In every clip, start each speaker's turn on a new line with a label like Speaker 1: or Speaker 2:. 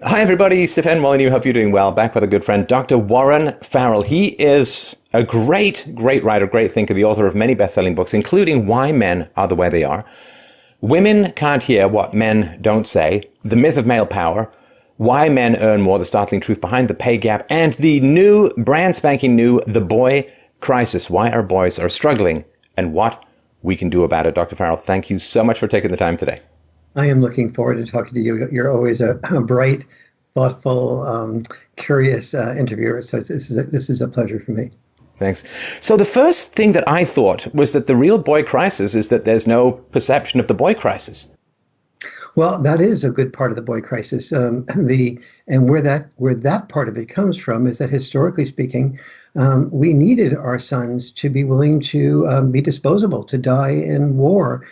Speaker 1: Hi, everybody. Stefan, Molyneux. Hope you're doing well. Back with a good friend, Dr. Warren Farrell. He is a great writer, great thinker, the author of many best-selling books, including Why Men Are the Way They Are, Women Can't Hear What Men Don't Say, The Myth of Male Power, Why Men Earn More, The Startling Truth Behind the Pay Gap, and the new, brand spanking new, The Boy Crisis, Why Our Boys Are Struggling and What We Can Do About It. Dr. Farrell, thank you so much for taking the time today.
Speaker 2: I am looking forward to talking to you. You're always a bright, thoughtful, curious interviewer. So this is a pleasure for me.
Speaker 1: Thanks. So the first thing that I thought was that the real boy crisis is that there's no perception of the boy crisis.
Speaker 2: Well, that is a good part of the boy crisis. Where that part of it comes from is that historically speaking, we needed our sons to be willing to be disposable, to die in war,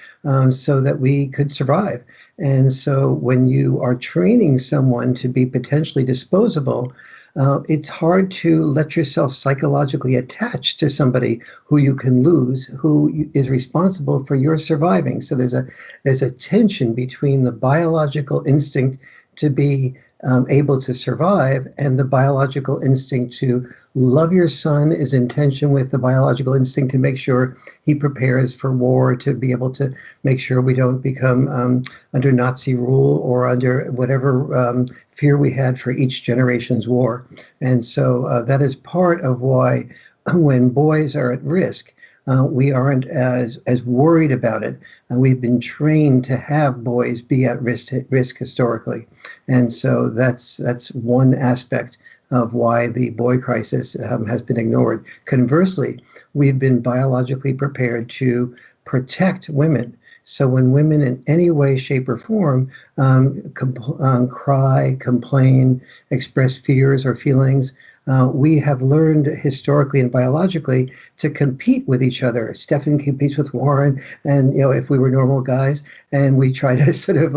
Speaker 2: so that we could survive. And so when you are training someone to be potentially disposable, it's hard to let yourself psychologically attach to somebody who you can lose, who is responsible for your surviving. So there's a tension between the biological instinct to be able to survive and the biological instinct to love your son is in tension with the biological instinct to make sure he prepares for war, to be able to make sure we don't become under Nazi rule or under whatever fear we had for each generation's war. And so that is part of why when boys are at risk, we aren't as worried about it. We've been trained to have boys be at risk historically. And so that's one aspect of why the boy crisis has been ignored. Conversely, we've been biologically prepared to protect women. So when women in any way, shape, or form cry, complain, express fears or feelings, we have learned historically and biologically to compete with each other. Stefan competes with Warren, and if we were normal guys, and we try to sort of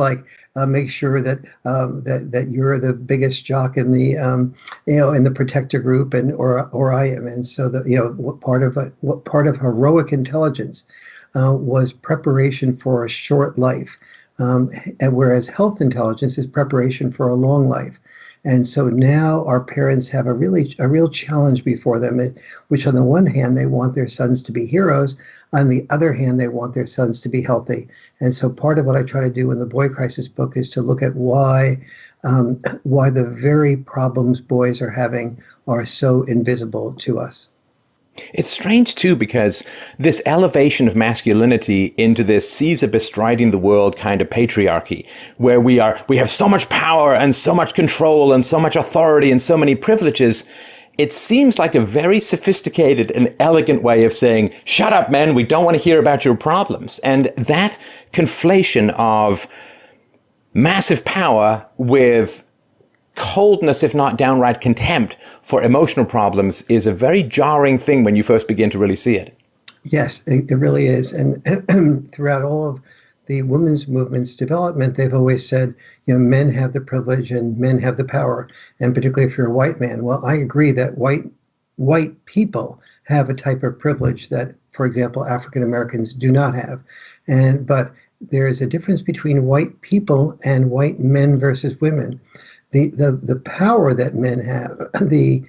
Speaker 2: make sure that that you're the biggest jock in the in the protector group, and or I am. And so what part of heroic intelligence was preparation for a short life, and whereas health intelligence is preparation for a long life. And so now our parents have a real challenge before them, which on the one hand, they want their sons to be heroes. On the other hand, they want their sons to be healthy. And so part of what I try to do in the Boy Crisis book is to look at why the very problems boys are having are so invisible to us.
Speaker 1: It's strange, too, because this elevation of masculinity into this Caesar bestriding the world kind of patriarchy, where we have so much power and so much control and so much authority and so many privileges, it seems like a very sophisticated and elegant way of saying, shut up, men, we don't want to hear about your problems. And that conflation of massive power with coldness, if not downright contempt for emotional problems, is a very jarring thing when you first begin to really see it.
Speaker 2: Yes, it really is. And throughout all of the women's movement's development, they've always said, men have the privilege and men have the power, and particularly if you're a white man. Well, I agree that white people have a type of privilege that, for example, African Americans do not have. But there is a difference between white people and white men versus women. The power that men have, the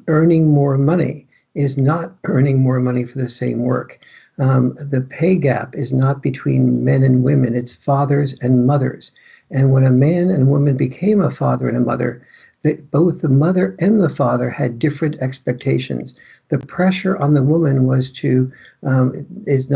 Speaker 2: earning more money, is not earning more money for the same work. The pay gap is not between men and women, it's fathers and mothers. And when a man and woman became a father and a mother, both the mother and the father had different expectations. The pressure on the woman was to risk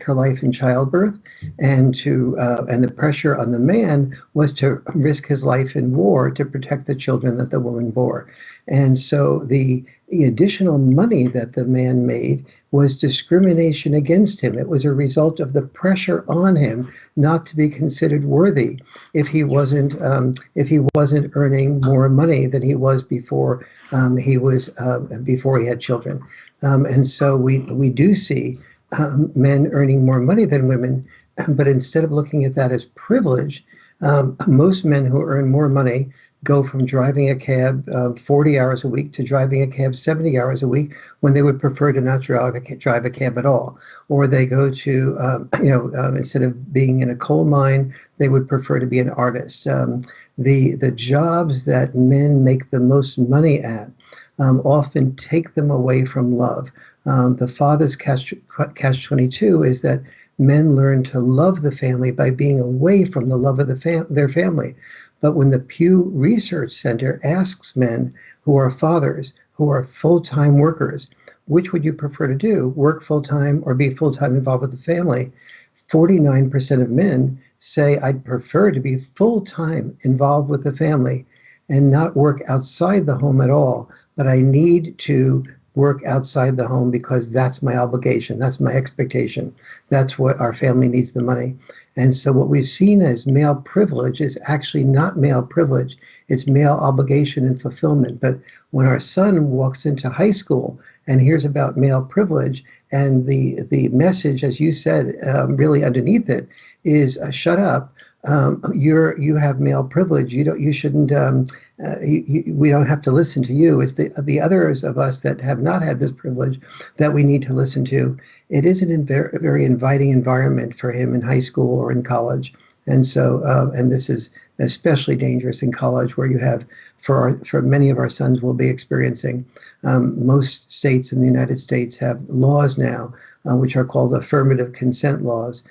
Speaker 2: her life in childbirth, and the pressure on the man was to risk his life in war to protect the children that the woman bore. And so the additional money that the man made was discrimination against him. It was a result of the pressure on him not to be considered worthy if he wasn't earning more money than he was before he had children. And so we do see men earning more money than women, but instead of looking at that as privilege, Most men who earn more money go from driving a cab 40 hours a week to driving a cab 70 hours a week when they would prefer to not drive a cab at all. Or they go to, instead of being in a coal mine, they would prefer to be an artist. The jobs that men make the most money at often take them away from love. The father's catch 22 is that men learn to love the family by being away from the love of their family. But when the Pew Research Center asks men who are fathers, who are full-time workers, which would you prefer to do, work full-time or be full-time involved with the family? 49% of men say, I'd prefer to be full-time involved with the family and not work outside the home at all, but I need to work outside the home because that's my obligation, that's my expectation, that's what our family needs the money. And so what we've seen as male privilege is actually not male privilege, it's male obligation and fulfillment. But when our son walks into high school and hears about male privilege, and the message, as you said, really underneath it is shut up. You have male privilege. You shouldn't. We don't have to listen to you. It's the others of us that have not had this privilege that we need to listen to. It isn't a very inviting environment for him in high school or in college, and so and this is especially dangerous in college, where you have for many of our sons will be experiencing. Most states in the United States have laws now, which are called affirmative consent laws,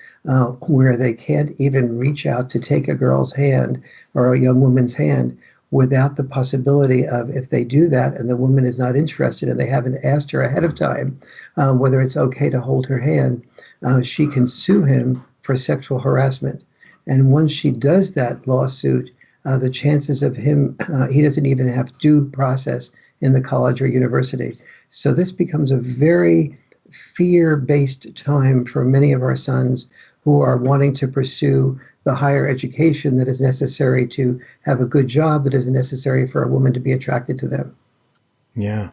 Speaker 2: where they can't even reach out to take a girl's hand or a young woman's hand without the possibility of, if they do that and the woman is not interested and they haven't asked her ahead of time whether it's okay to hold her hand, she can sue him for sexual harassment. And once she does that lawsuit, the chances of him, he doesn't even have due process in the college or university. So this becomes a very fear-based time for many of our sons who are wanting to pursue the higher education that is necessary to have a good job, that is necessary for a woman to be attracted to them.
Speaker 1: Yeah.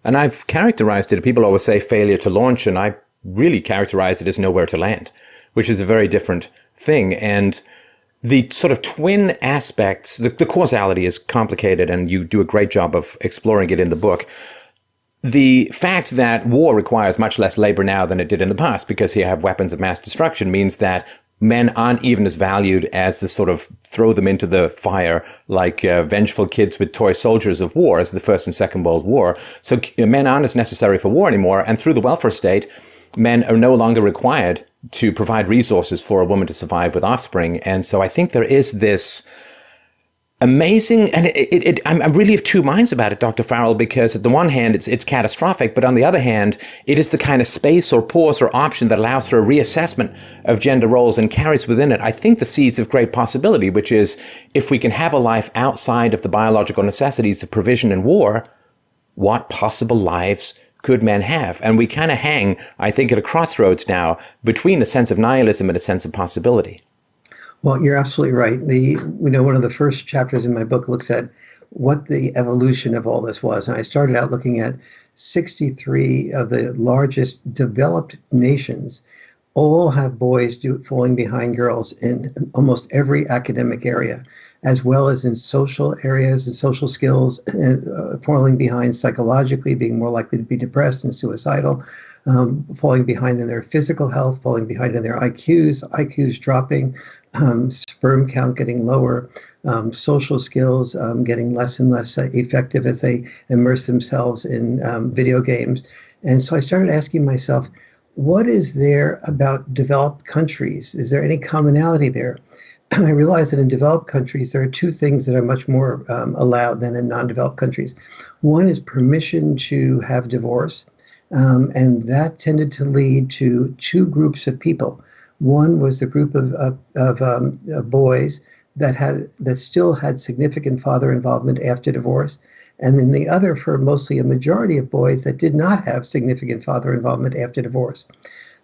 Speaker 1: And I've characterized it, people always say failure to launch, and I really characterize it as nowhere to land, which is a very different thing. And the sort of twin aspects, the causality is complicated, and you do a great job of exploring it in the book. The fact that war requires much less labor now than it did in the past, because you have weapons of mass destruction, means that men aren't even as valued as the sort of throw them into the fire like vengeful kids with toy soldiers of war, as the First and Second World War. So men aren't as necessary for war anymore. And through the welfare state, men are no longer required to provide resources for a woman to survive with offspring. And so I think there is this amazing, and I'm really of two minds about it, Dr. Farrell, because at the one hand, it's catastrophic, but on the other hand, it is the kind of space or pause or option that allows for a reassessment of gender roles and carries within it, I think, the seeds of great possibility, which is if we can have a life outside of the biological necessities of provision and war, what possible lives could men have? And we kind of hang, I think, at a crossroads now between a sense of nihilism and a sense of possibility.
Speaker 2: Well, you're absolutely right. One of the first chapters in my book looks at what the evolution of all this was. And I started out looking at 63 of the largest developed nations all have boys falling behind girls in almost every academic area, as well as in social areas and social skills, falling behind psychologically, being more likely to be depressed and suicidal, falling behind in their physical health, falling behind in their IQs dropping, sperm count getting lower, social skills getting less and less effective as they immerse themselves in video games. And so I started asking myself, what is there about developed countries? Is there any commonality there? And I realized that in developed countries, there are two things that are much more allowed than in non-developed countries. One is permission to have divorce, and that tended to lead to two groups of people. One was the group of boys that still had significant father involvement after divorce, and then the other for mostly a majority of boys that did not have significant father involvement after divorce.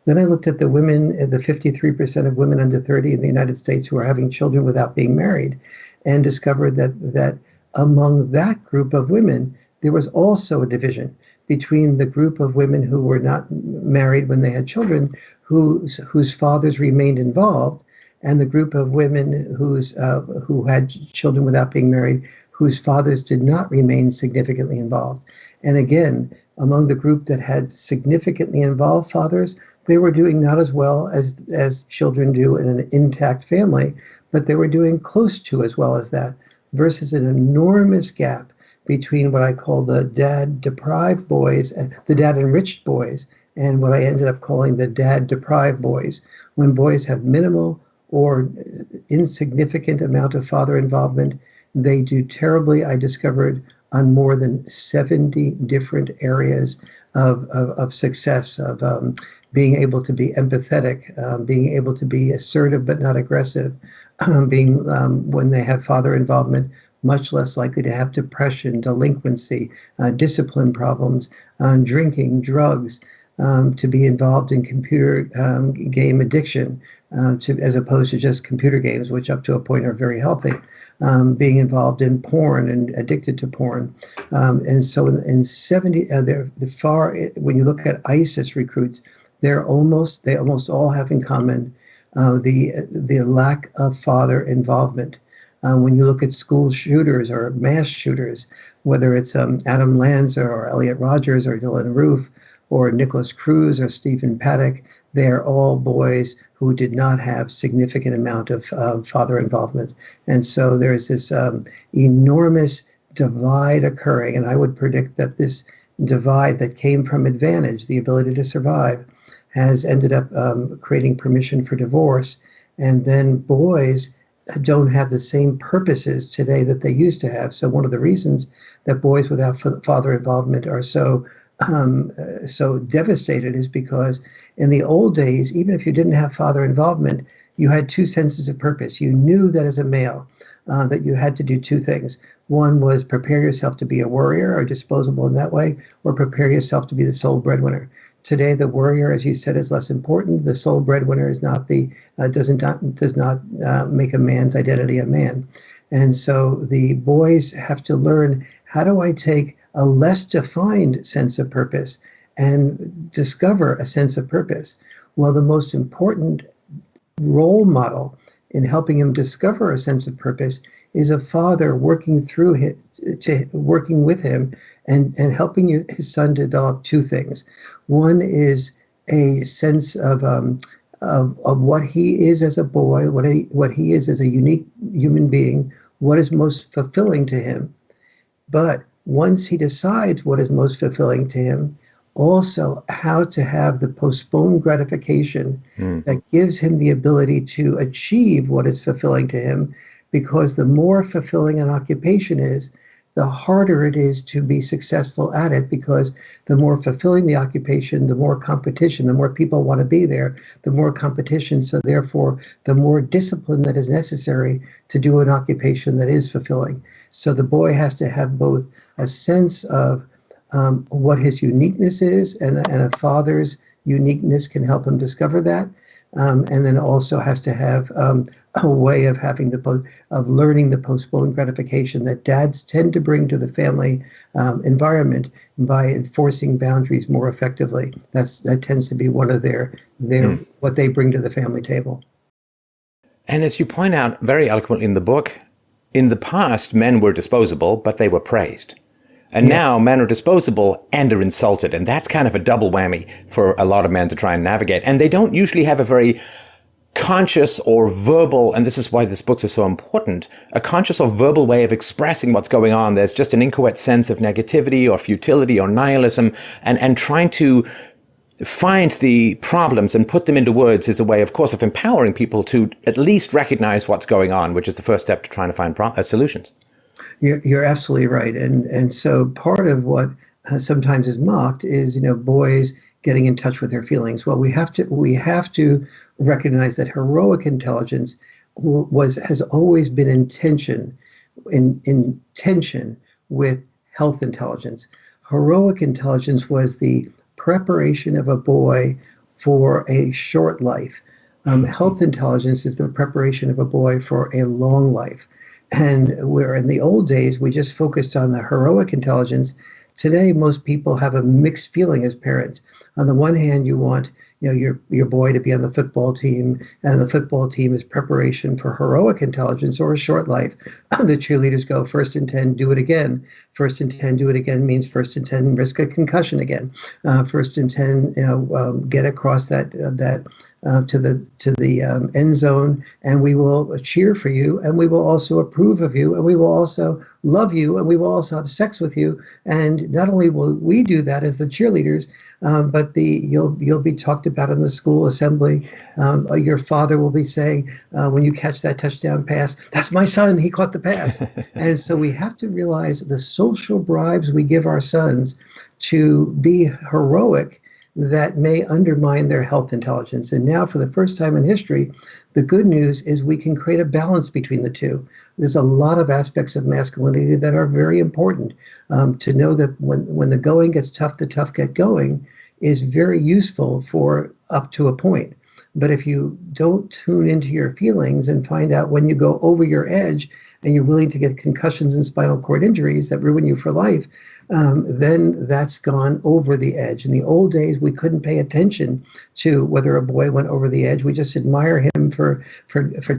Speaker 2: Then I looked at the women, the 53% of women under 30 in the United States who are having children without being married, and discovered that among that group of women, there was also a division between the group of women who were not married when they had children, whose fathers remained involved, and the group of women who had children without being married, whose fathers did not remain significantly involved. And again, among the group that had significantly involved fathers, they were doing not as well as children do in an intact family, but they were doing close to as well as that, versus an enormous gap between what I call the dad-deprived boys, the dad-enriched boys, and what I ended up calling the dad-deprived boys, when boys have minimal or insignificant amount of father involvement. They do terribly, I discovered, on more than 70 different areas of success, of being able to be empathetic, being able to be assertive but not aggressive, being, when they have father involvement, much less likely to have depression, delinquency, discipline problems, drinking, drugs, to be involved in computer game addiction, as opposed to just computer games, which up to a point are very healthy, being involved in porn and addicted to porn. And so in 70, when you look at ISIS recruits, they almost all have in common the lack of father involvement. When you look at school shooters or mass shooters, whether it's Adam Lanza or Elliot Rogers or Dylan Roof or Nicholas Cruz or Stephen Paddock, they're all boys who did not have significant amount of father involvement. And so there's this enormous divide occurring. And I would predict that this divide that came from advantage, the ability to survive, has ended up creating permission for divorce. And then boys don't have the same purposes today that they used to have. So one of the reasons that boys without father involvement are so devastated is because in the old days, even if you didn't have father involvement, you had two senses of purpose. You knew that as a male, that you had to do two things. One was prepare yourself to be a warrior or disposable in that way, or prepare yourself to be the sole breadwinner. Today, the warrior, as you said, is less important. The sole breadwinner is not does not make a man's identity a man. And so the boys have to learn, how do I take a less defined sense of purpose and discover a sense of purpose? Well, the most important role model in helping him discover a sense of purpose is a father working with him and helping his son develop two things. One is a sense of what he is as a boy, what he is as a unique human being, what is most fulfilling to him. But once he decides what is most fulfilling to him, also how to have the postponed gratification that gives him the ability to achieve what is fulfilling to him, because the more fulfilling an occupation is, the harder it is to be successful at it, because the more fulfilling the occupation, the more competition, the more people want to be there, the more competition. So therefore, the more discipline that is necessary to do an occupation that is fulfilling. So the boy has to have both a sense of what his uniqueness is, and a father's uniqueness can help him discover that. And then also has to have a way of having learning the postponed gratification that dads tend to bring to the family environment by enforcing boundaries more effectively. That tends to be one of their what they bring to the family table.
Speaker 1: And as you point out very eloquently in the book, in the past, men were disposable, but they were praised. And now men are disposable and are insulted. And that's kind of a double whammy for a lot of men to try and navigate. And they don't usually have a very conscious or verbal, and this is why this book is so important, a conscious or verbal way of expressing what's going on. There's just an inchoate sense of negativity or futility or nihilism, and trying to find the problems and put them into words is a way, of course, of empowering people to at least recognize what's going on, which is the first step to trying to find solutions.
Speaker 2: You're absolutely right. And so part of what sometimes is mocked is, boys getting in touch with their feelings. Well, we have to recognize that heroic intelligence has always been in tension with health intelligence. Heroic intelligence was the preparation of a boy for a short life. Health intelligence is the preparation of a boy for a long life. And where in the old days, we just focused on the heroic intelligence, today most people have a mixed feeling as parents. On the one hand, you want your boy to be on the football team, and the football team is preparation for heroic intelligence or a short life. The cheerleaders go first and 10, do it again. First and 10, do it again means first and 10, risk a concussion again. First and 10, get across that to the end zone, and we will cheer for you, and we will also approve of you, and we will also love you, and we will also have sex with you. And not only will we do that as the cheerleaders, but you'll be talked about in the school assembly. Your father will be saying, when you catch that touchdown pass, "That's my son, he caught the pass." And so we have to realize the social bribes we give our sons to be heroic that may undermine their health intelligence. And now, for the first time in history, the good news is we can create a balance between the two. There's a lot of aspects of masculinity that are very important. To know that when the going gets tough, the tough get going is very useful for up to a point. But if you don't tune into your feelings and find out when you go over your edge and you're willing to get concussions and spinal cord injuries that ruin you for life, then that's gone over the edge. In the old days, we couldn't pay attention to whether a boy went over the edge. We just admire him for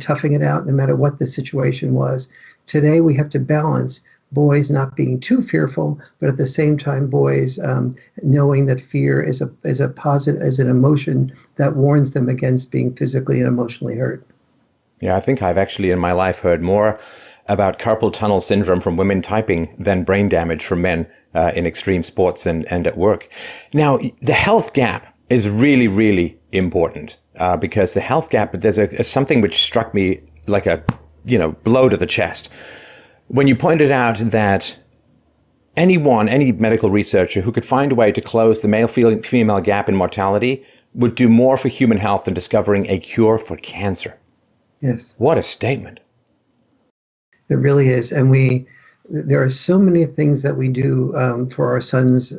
Speaker 2: toughing it out no matter what the situation was. Today, we have to balance boys not being too fearful, but at the same time, boys knowing that fear is a positive, as an emotion that warns them against being physically and emotionally hurt.
Speaker 1: Yeah, I think I've actually in my life heard more about carpal tunnel syndrome from women typing than brain damage from men in extreme sports and at work. Now, the health gap is really, really important because the health gap, there's something which struck me like a blow to the chest. When you pointed out that any medical researcher who could find a way to close the male-female gap in mortality would do more for human health than discovering a cure for cancer.
Speaker 2: Yes.
Speaker 1: What a statement.
Speaker 2: It really is. And there are so many things that we do for our sons,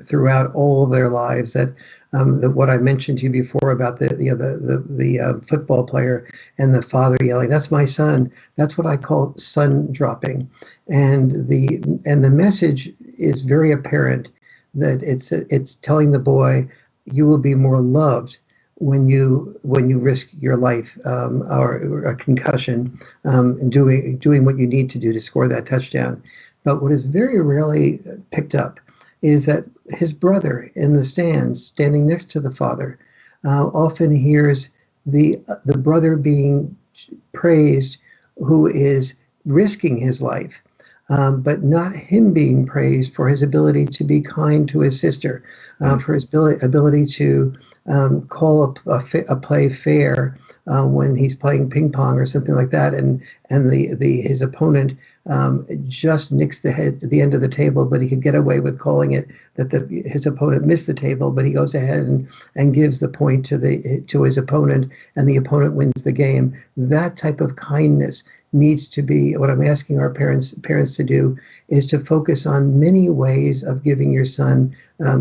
Speaker 2: throughout all of their lives that what I mentioned to you before about the football player and the father yelling, "That's my son." That's what I call son dropping. And the message is very apparent that it's telling the boy, you will be more loved when you risk your life or a concussion, doing what you need to do to score that touchdown. But what is very rarely picked up is that his brother in the stands, standing next to the father, often hears the brother being praised who is risking his life, but not him being praised for his ability to be kind to his sister, for his ability to call a play fair when he's playing ping pong or something like that, and his opponent just nicks the end of the table, but he could get away with calling it that his opponent missed the table, but he goes ahead and gives the point to his opponent, and the opponent wins the game. That type of kindness needs to be what I'm asking our parents to do, is to focus on many ways of giving your son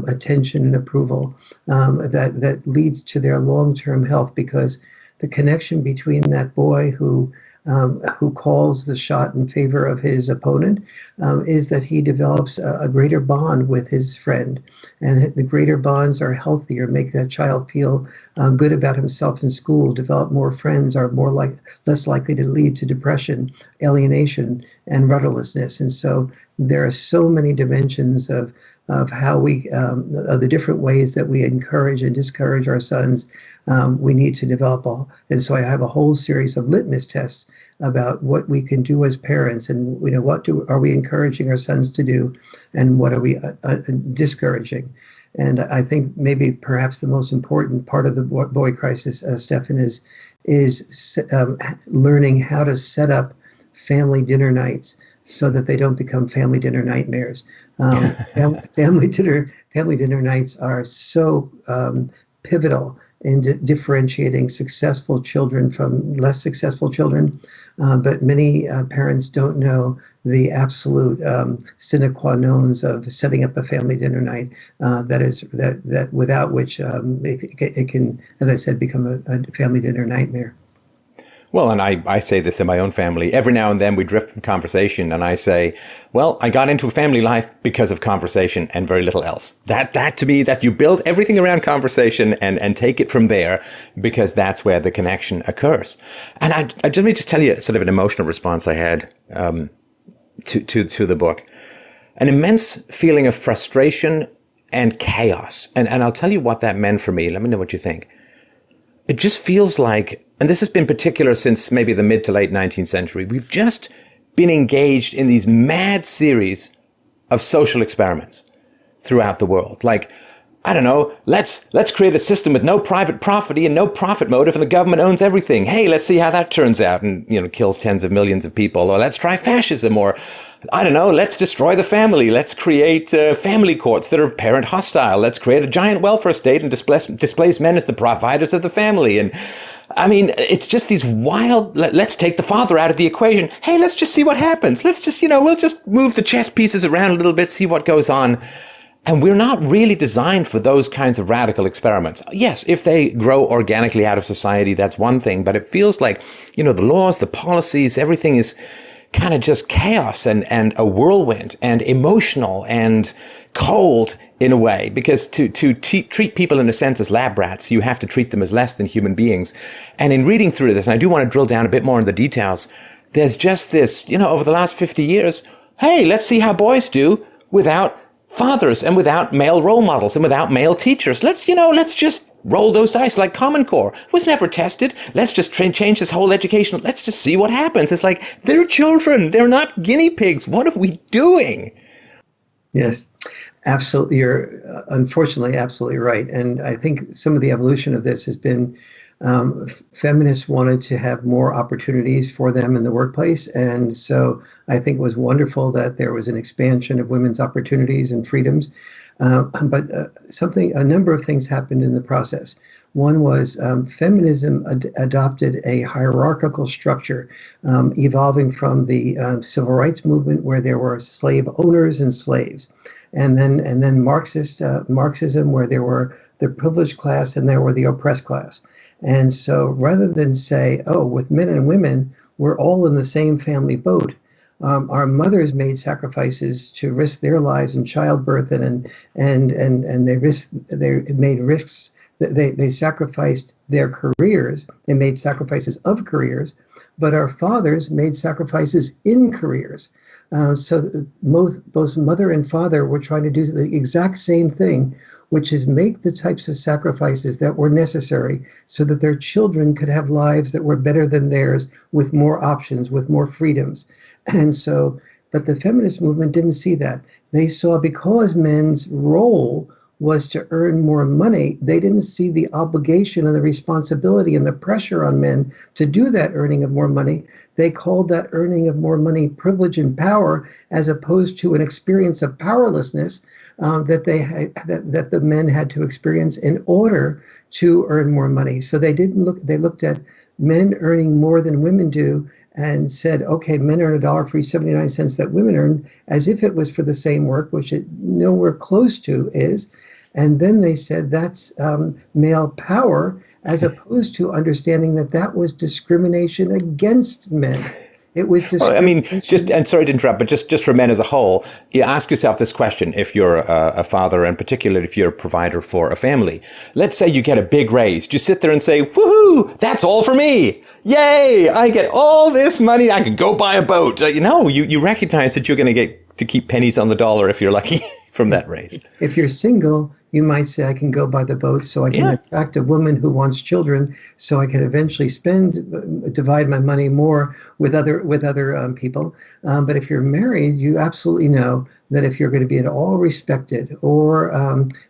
Speaker 2: attention and approval that leads to their long-term health, because the connection between that boy who calls the shot in favor of his opponent is that he develops a greater bond with his friend, and the greater bonds are healthier, make that child feel good about himself in school, develop more friends, are less likely to lead to depression, alienation, and rudderlessness. And so there are so many dimensions of how of the different ways that we encourage and discourage our sons. We need to develop and so I have a whole series of litmus tests about what we can do as parents, and what are we encouraging our sons to do, and what are we discouraging. And I think maybe perhaps the most important part of the boy crisis, Stefan, is learning how to set up family dinner nights so that they don't become family dinner nightmares. Family dinner nights are so pivotal in differentiating successful children from less successful children, but many parents don't know the absolute sine qua nons of setting up a family dinner night. That without which it can, as I said, become a family dinner nightmare.
Speaker 1: Well, and I say this in my own family. Every now and then we drift from conversation and I say, well, I got into a family life because of conversation and very little else. That to me, that you build everything around conversation and take it from there, because that's where the connection occurs. And let me just tell you sort of an emotional response I had to the book. An immense feeling of frustration and chaos. And I'll tell you what that meant for me. Let me know what you think. It just feels like, and this has been particular since maybe the mid to late 19th century, we've just been engaged in these mad series of social experiments throughout the world. Like, I don't know, let's create a system with no private property and no profit motive, and the government owns everything. Hey, let's see how that turns out, and kills tens of millions of people. Or let's try fascism, or I don't know, let's destroy the family. Let's create family courts that are parent hostile. Let's create a giant welfare state and displace men as the providers of the family. And I mean, it's just these wild, let's take the father out of the equation. Hey, let's just see what happens. Let's just, we'll just move the chess pieces around a little bit, see what goes on. And we're not really designed for those kinds of radical experiments. Yes, if they grow organically out of society, that's one thing. But it feels like, the laws, the policies, everything is kind of just chaos and a whirlwind and emotional and cold in a way, because to treat people in a sense as lab rats, you have to treat them as less than human beings. And in reading through this, and I do want to drill down a bit more in the details, there's just this, over the last 50 years, hey, let's see how boys do without fathers and without male role models and without male teachers. Let's just roll those dice like Common Core. It was never tested. Let's just change this whole education. Let's just see what happens. It's like, they're children. They're not guinea pigs. What are we doing?
Speaker 2: Yes, absolutely. You're unfortunately absolutely right. And I think some of the evolution of this has been feminists wanted to have more opportunities for them in the workplace. And so I think it was wonderful that there was an expansion of women's opportunities and freedoms. But a number of things happened in the process. One was feminism adopted a hierarchical structure, evolving from the civil rights movement, where there were slave owners and slaves, and then Marxism, where there were the privileged class and there were the oppressed class. And so rather than say, oh, with men and women, we're all in the same family boat, our mothers made sacrifices to risk their lives in childbirth, and they made risks. They sacrificed their careers. They made sacrifices of careers, but our fathers made sacrifices in careers. So both mother and father were trying to do the exact same thing, which is make the types of sacrifices that were necessary so that their children could have lives that were better than theirs, with more options, with more freedoms. And so, but the feminist movement didn't see that. They saw, because men's role was to earn more money, they didn't see the obligation and the responsibility and the pressure on men to do that earning of more money. They called that earning of more money privilege and power, as opposed to an experience of powerlessness that the men had to experience in order to earn more money. So they looked at men earning more than women do and said, okay, men earn $1 for each 79 cents that women earn, as if it was for the same work, which it nowhere close to is. And then they said that's male power, as opposed to understanding that was discrimination against men. It was discrimination.
Speaker 1: And sorry to interrupt, but just for men as a whole, you ask yourself this question: if you're a father, and particularly if you're a provider for a family, let's say you get a big raise, do you sit there and say, woohoo, that's all for me? Yay, I get all this money, I can go buy a boat. You recognize that you're going to get to keep pennies on the dollar if you're lucky from that raise.
Speaker 2: If you're single, you might say, I can go buy the boat so I can attract a woman who wants children, so I can eventually divide my money more with other people. But if you're married, you absolutely know that if you're going to be at all respected, or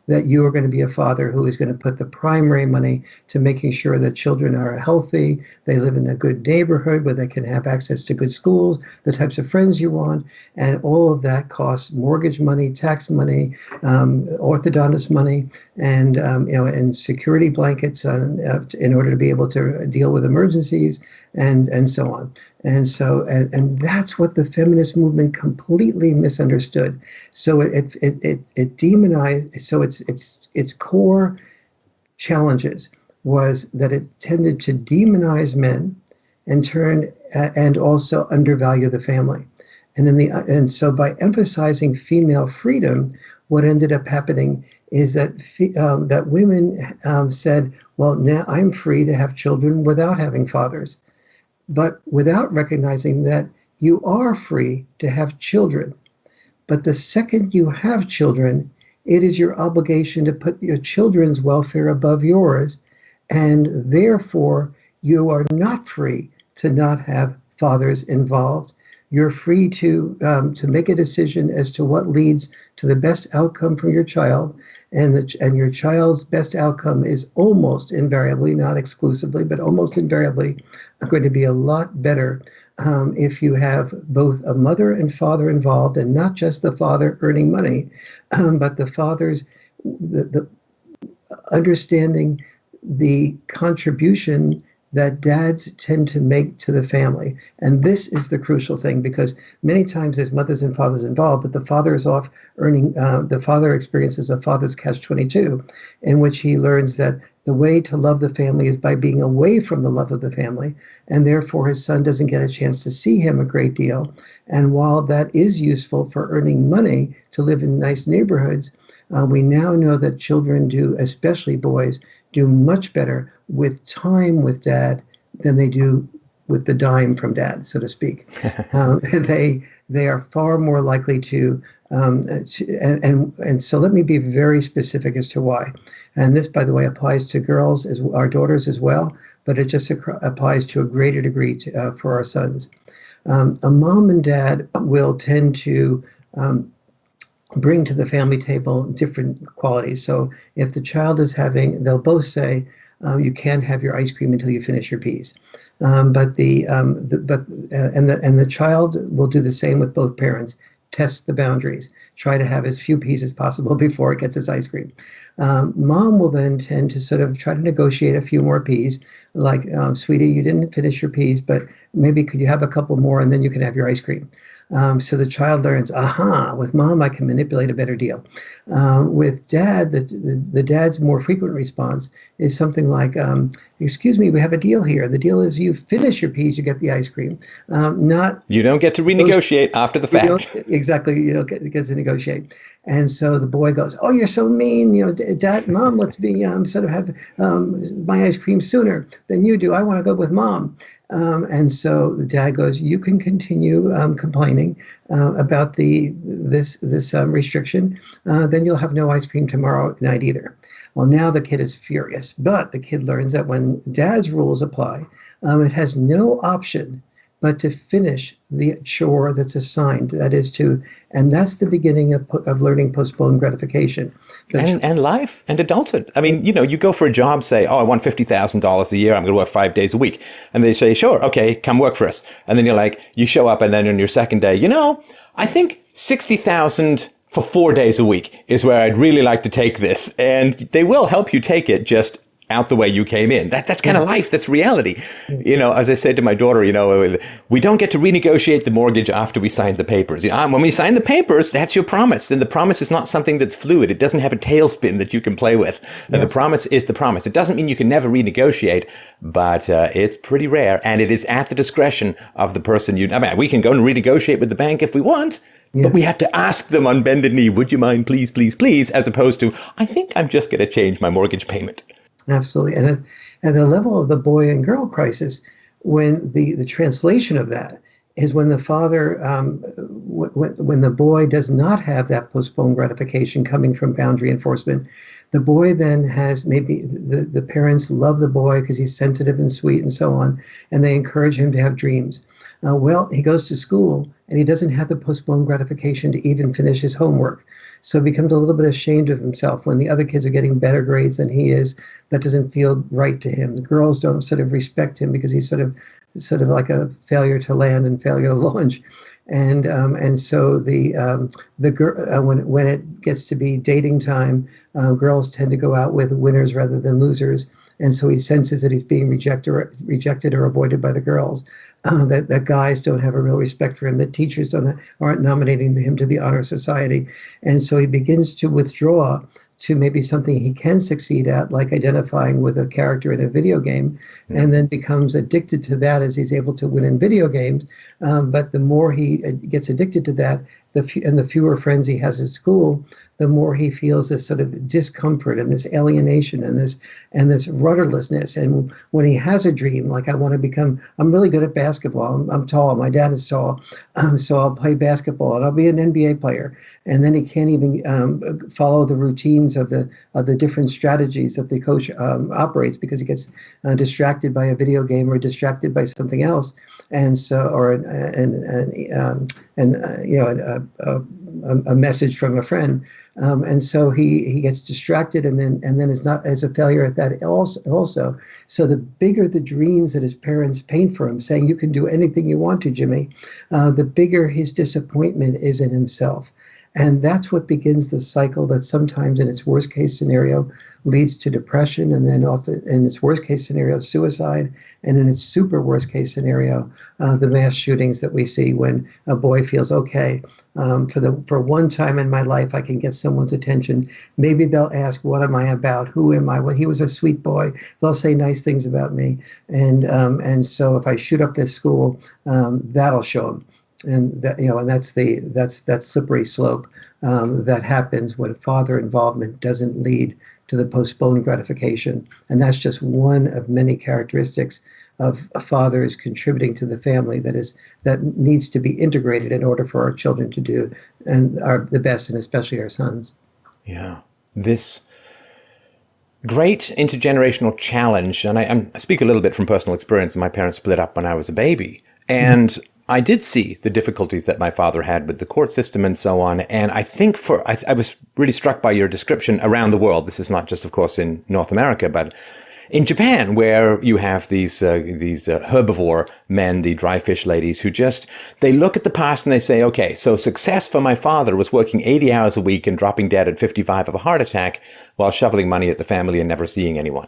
Speaker 2: that you are going to be a father who is going to put the primary money to making sure that children are healthy, they live in a good neighborhood where they can have access to good schools, the types of friends you want, and all of that costs mortgage money, tax money, orthodontist money, and security blankets in order to be able to deal with emergencies, and so on. And so, and that's what the feminist movement completely misunderstood. So it demonized. So its core challenges was that it tended to demonize men and also undervalue the family. And so by emphasizing female freedom, what ended up happening is that women said, well, now I'm free to have children without having fathers, but without recognizing that you are free to have children. But the second you have children, it is your obligation to put your children's welfare above yours, and therefore you are not free to not have fathers involved. You're free to make a decision as to what leads to the best outcome for your child, and your child's best outcome is almost invariably, not exclusively, but almost invariably, going to be a lot better if you have both a mother and father involved, and not just the father earning money, but the father's the understanding the contribution that dads tend to make to the family. And this is the crucial thing, because many times there's mothers and fathers involved, but the father is off earning, the father experiences a father's catch-22, in which he learns that the way to love the family is by being away from the love of the family, and therefore his son doesn't get a chance to see him a great deal. And while that is useful for earning money to live in nice neighborhoods, we now know that children do, especially boys, do much better with time with dad than they do with the dime from dad, so to speak. They are far more likely to, and so let me be very specific as to why. And this, by the way, applies to girls, as our daughters as well, but it just applies to a greater degree for our sons. A mom and dad will tend to bring to the family table different qualities. So if the child is having, they'll both say, you can't have your ice cream until you finish your peas. But the child will do the same with both parents. Test the boundaries. Try to have as few peas as possible before it gets its ice cream. Mom will then tend to sort of try to negotiate a few more peas, like, sweetie, you didn't finish your peas, but maybe could you have a couple more and then you can have your ice cream. So the child learns, aha, with mom, I can manipulate a better deal. With dad, the dad's more frequent response is something like, excuse me, we have a deal here. The deal is you finish your peas, you get the ice cream. Not
Speaker 1: You don't get to renegotiate after the fact.
Speaker 2: Exactly, you don't get to negotiate. And so the boy goes, oh, you're so mean. Dad, mom, let's be sort of have my ice cream sooner than you do. I want to go with mom. And so the dad goes, you can continue complaining about this restriction. Then you'll have no ice cream tomorrow night either. Well, now the kid is furious, but the kid learns that when dad's rules apply, it has no option but to finish the chore that's assigned. And that's the beginning of learning postponed gratification.
Speaker 1: And life and adulthood. I mean, you go for a job, say, oh, I want $50,000 a year. I'm going to work 5 days a week. And they say, sure, okay, come work for us. And then you show up, and then on your second day, I think 60,000 for 4 days a week is where I'd really like to take this. And they will help you take it, just out the way you came in. That's kind of life. That's reality. As I said to my daughter, we don't get to renegotiate the mortgage after we sign the papers. When we sign the papers, that's your promise. And the promise is not something that's fluid. It doesn't have a tailspin that you can play with. And the promise is the promise. It doesn't mean you can never renegotiate, but it's pretty rare. And it is at the discretion of the person we can go and renegotiate with the bank if we want. Yes. But we have to ask them on bended knee, would you mind, please, please, please, as opposed to, I think I'm just going to change my mortgage payment.
Speaker 2: Absolutely. And at the level of the boy and girl crisis, when the translation of that is when the father, when the boy does not have that postponed gratification coming from boundary enforcement, the boy then has maybe the parents love the boy because he's sensitive and sweet and so on, and they encourage him to have dreams. He goes to school and he doesn't have the postponed gratification to even finish his homework. So he becomes a little bit ashamed of himself when the other kids are getting better grades than he is. That doesn't feel right to him. The girls don't sort of respect him because he's sort of like a failure to land and failure to launch. And so the girl when it gets to be dating time, girls tend to go out with winners rather than losers. And so he senses that he's being rejected or avoided by the girls, that guys don't have a real respect for him, that teachers aren't nominating him to the honor society. And so he begins to withdraw to maybe something he can succeed at, like identifying with a character in a video game, and then becomes addicted to that as he's able to win in video games. But the more he gets addicted to that, and the fewer friends he has at school, the more he feels this sort of discomfort and this alienation and this rudderlessness. And when he has a dream, like I'm really good at basketball. I'm tall. My dad is tall, so I'll play basketball and I'll be an NBA player. And then he can't even follow the routines of the different strategies that the coach operates, because he gets distracted by a video game or distracted by something else, and so a message from a friend, and so he gets distracted, and then is not as a failure at that also. So the bigger the dreams that his parents paint for him, saying you can do anything you want to, Jimmy, the bigger his disappointment is in himself. And that's what begins the cycle that sometimes in its worst case scenario leads to depression, and then often in its worst case scenario, suicide, and in its super worst case scenario, the mass shootings that we see when a boy feels, okay, for one time in my life I can get someone's attention. Maybe they'll ask, what am I about? Who am I? Well, he was a sweet boy. They'll say nice things about me. And so if I shoot up this school, that'll show them. And that, and that's slippery slope that happens when father involvement doesn't lead to the postponed gratification. And that's just one of many characteristics of fathers contributing to the family that needs to be integrated in order for our children to do the best, and especially our sons.
Speaker 1: Yeah, this great intergenerational challenge, and I speak a little bit from personal experience. My parents split up when I was a baby, and I did see the difficulties that my father had with the court system and so on. And I think I was really struck by your description around the world. This is not just, of course, in North America, but in Japan, where you have these herbivore men, the dry fish ladies, who they look at the past and they say, okay, so success for my father was working 80 hours a week and dropping dead at 55 of a heart attack while shoveling money at the family and never seeing anyone.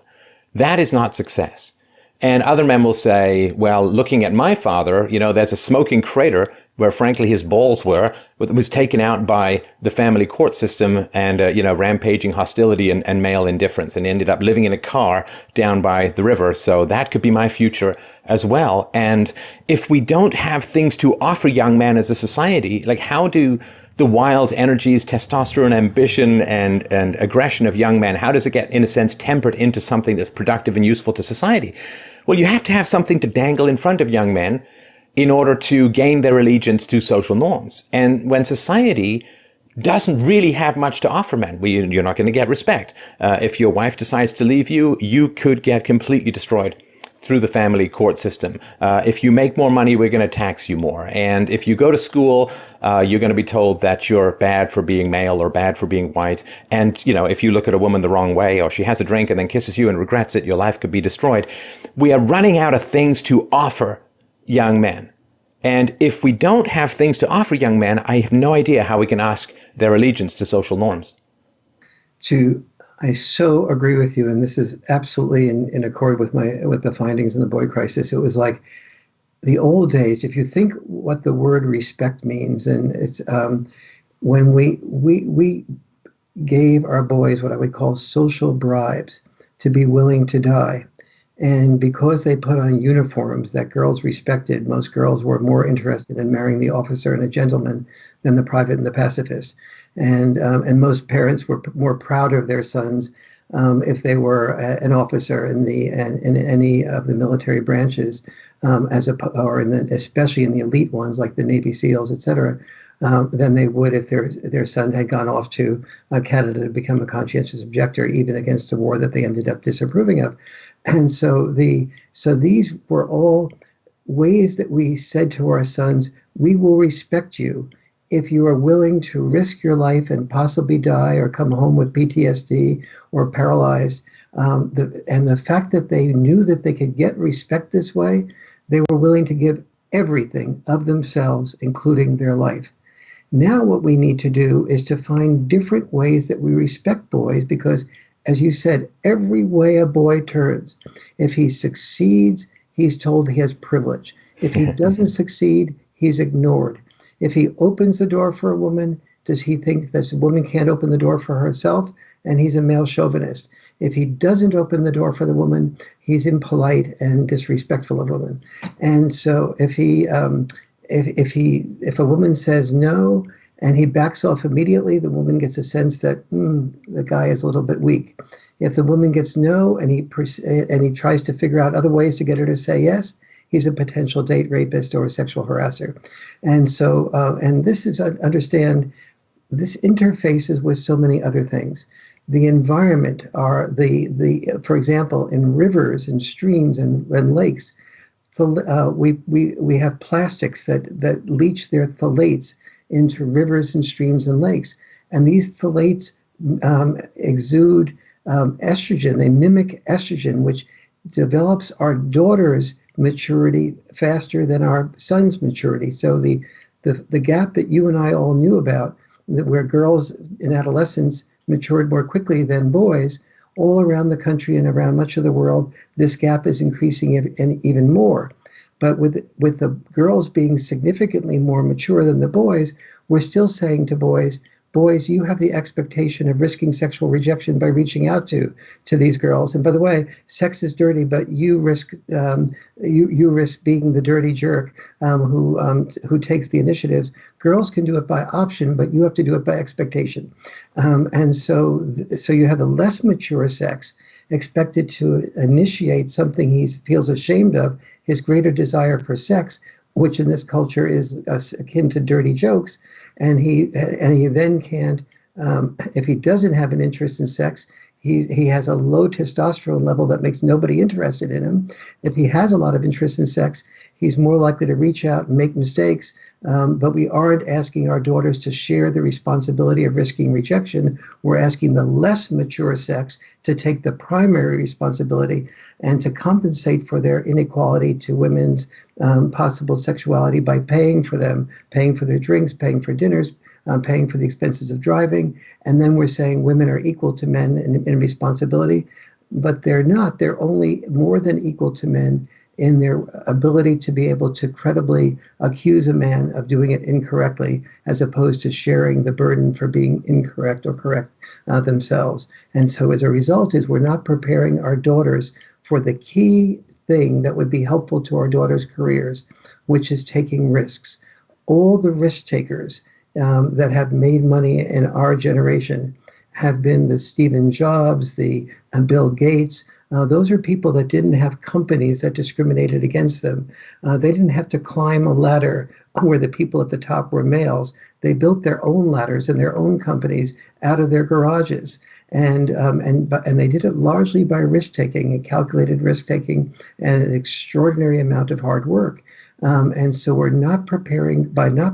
Speaker 1: That is not success. And other men will say, well, looking at my father, there's a smoking crater where, frankly, his balls was taken out by the family court system and, rampaging hostility and male indifference, and ended up living in a car down by the river. So that could be my future as well. And if we don't have things to offer young men as a society, like how do the wild energies, testosterone, ambition, and aggression of young men, how does it get, in a sense, tempered into something that's productive and useful to society? Well, you have to have something to dangle in front of young men in order to gain their allegiance to social norms. And when society doesn't really have much to offer men, you're not going to get respect. If your wife decides to leave you, you could get completely destroyed through the family court system. If you make more money, we're going to tax you more. And if you go to school, you're going to be told that you're bad for being male or bad for being white. And, if you look at a woman the wrong way, or she has a drink and then kisses you and regrets it, your life could be destroyed. We are running out of things to offer young men. And if we don't have things to offer young men, I have no idea how we can ask their allegiance to social norms.
Speaker 2: I so agree with you, and this is absolutely in accord with the findings in the boy crisis. It was like the old days. If you think what the word respect means, and it's when we gave our boys what I would call social bribes to be willing to die, and because they put on uniforms that girls respected, most girls were more interested in marrying the officer and a gentleman than the private and the pacifist. And most parents were more proud of their sons if they were an officer in any of the military branches, especially in the elite ones like the Navy SEALs, et cetera, than they would if their son had gone off to Canada to become a conscientious objector, even against a war that they ended up disapproving of. And so these were all ways that we said to our sons, we will respect you if you are willing to risk your life and possibly die or come home with PTSD or paralyzed. And the fact that they knew that they could get respect this way, they were willing to give everything of themselves, including their life. Now what we need to do is to find different ways that we respect boys, because, as you said, every way a boy turns, if he succeeds, he's told he has privilege. If he doesn't succeed, he's ignored. If he opens the door for a woman, Does he think that a woman can't open the door for herself? And he's a male chauvinist. If he doesn't open the door for the woman, he's impolite and disrespectful of women. And so if a woman says no and he backs off immediately, the woman gets a sense that the guy is a little bit weak. If the woman gets no and he tries to figure out other ways to get her to say yes, he's a potential date rapist or a sexual harasser. And so, and this is, understand, this interfaces with so many other things. The environment are for example, in rivers and streams and lakes, we have plastics that leach their phthalates into rivers and streams and lakes. And these phthalates exude estrogen. They mimic estrogen, which develops our daughter's maturity faster than our son's maturity. So the gap that you and I all knew about, where girls in adolescence matured more quickly than boys, all around the country and around much of the world, this gap is increasing even more. But with the girls being significantly more mature than the boys, we're still saying to boys, you have the expectation of risking sexual rejection by reaching out to these girls. And by the way, sex is dirty, but you risk you risk being the dirty jerk who takes the initiatives. Girls can do it by option, but you have to do it by expectation. And so you have the less mature sex expected to initiate something he feels ashamed of, his greater desire for sex, which in this culture is akin to dirty jokes. And he then can't, if he doesn't have an interest in sex, he has a low testosterone level that makes nobody interested in him. If he has a lot of interest in sex, he's more likely to reach out and make mistakes. But we aren't asking our daughters to share the responsibility of risking rejection. We're asking the less mature sex to take the primary responsibility and to compensate for their inequality to women's possible sexuality by paying for them, paying for their drinks, paying for dinners, paying for the expenses of driving. And then we're saying women are equal to men in responsibility, but they're not. They're only more than equal to men in their ability to be able to credibly accuse a man of doing it incorrectly, as opposed to sharing the burden for being incorrect or correct themselves. And so as a result is we're not preparing our daughters for the key thing that would be helpful to our daughters' careers, which is taking risks. All the risk takers that have made money in our generation have been the Stephen Jobs, the Bill Gates. Those are people that didn't have companies that discriminated against them. They didn't have to climb a ladder where the people at the top were males. They built their own ladders and their own companies out of their garages. And they did it largely by risk-taking and calculated risk-taking and an extraordinary amount of hard work. And so by not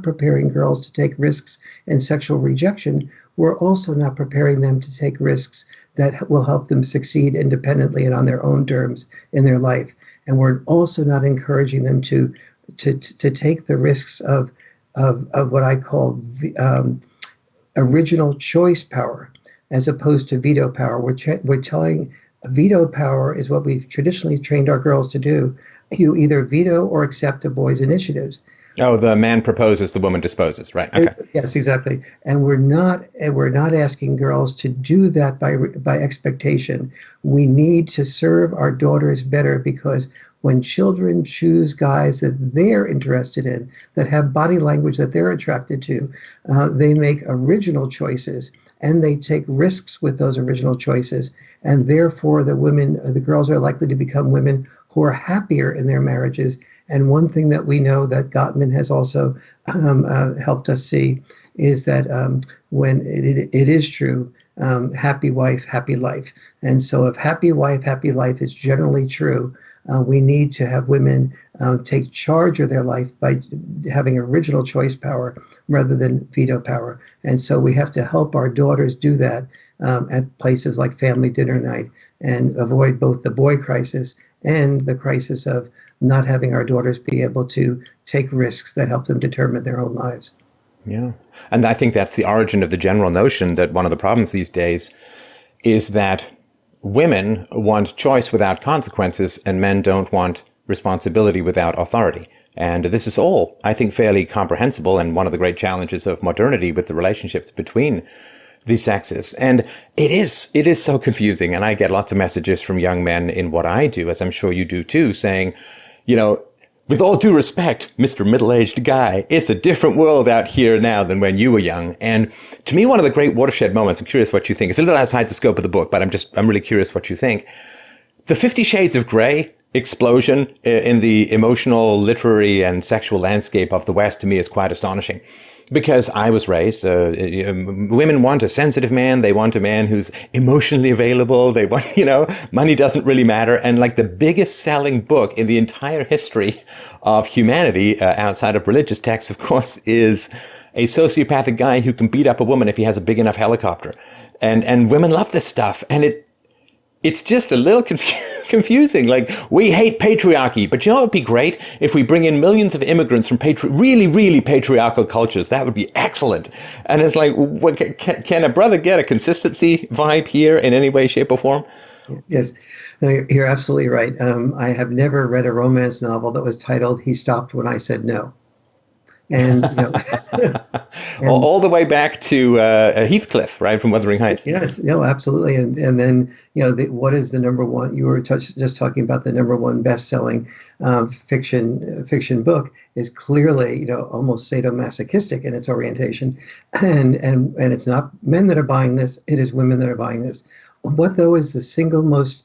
Speaker 2: preparing girls to take risks in sexual rejection, we're also not preparing them to take risks that will help them succeed independently and on their own terms in their life. And we're also not encouraging them to take the risks of what I call original choice power, as opposed to veto power. We're telling veto power is what we've traditionally trained our girls to do. You either veto or accept a boy's initiatives.
Speaker 1: Oh, the man proposes, the woman disposes, right? Okay.
Speaker 2: Yes, exactly. And we're not asking girls to do that by expectation. We need to serve our daughters better, because when children choose guys that they're interested in, that have body language that they're attracted to, they make original choices and they take risks with those original choices. And therefore, the girls are likely to become women who are happier in their marriages. And one thing that we know that Gottman has also helped us see is that when it is true, happy wife, happy life. And so if happy wife, happy life is generally true, we need to have women take charge of their life by having original choice power rather than veto power. And so we have to help our daughters do that at places like family dinner night, and avoid both the boy crisis and the crisis of not having our daughters be able to take risks that help them determine their own lives.
Speaker 1: Yeah. And I think that's the origin of the general notion that one of the problems these days is that women want choice without consequences and men don't want responsibility without authority. And this is all, I think, fairly comprehensible, and one of the great challenges of modernity with the relationships between the sexes. And it is so confusing. And I get lots of messages from young men in what I do, as I'm sure you do too, saying, you know, with all due respect, Mr. Middle-aged guy, it's a different world out here now than when you were young. And to me, one of the great watershed moments, I'm curious what you think. It's a little outside the scope of the book, but I'm really curious what you think. The 50 Shades of Grey explosion in the emotional, literary, and sexual landscape of the West, to me, is quite astonishing. Because I was raised, women want a sensitive man. They want a man who's emotionally available. They want, money doesn't really matter. And like the biggest selling book in the entire history of humanity, outside of religious texts, of course, is a sociopathic guy who can beat up a woman if he has a big enough helicopter. And women love this stuff. And it's just a little confusing. Like, we hate patriarchy, but it would be great if we bring in millions of immigrants from really, really patriarchal cultures. That would be excellent. And it's like, can a brother get a consistency vibe here in any way, shape, or form?
Speaker 2: Yes, no, you're absolutely right. I have never read a romance novel that was titled "He Stopped When I Said No." And,
Speaker 1: all the way back to Heathcliff, right, from Wuthering Heights.
Speaker 2: Yes, no, absolutely. And then, what is the number one? You were just talking about the number one best-selling fiction book is clearly, almost sadomasochistic in its orientation, and it's not men that are buying this; it is women that are buying this. What though is the single most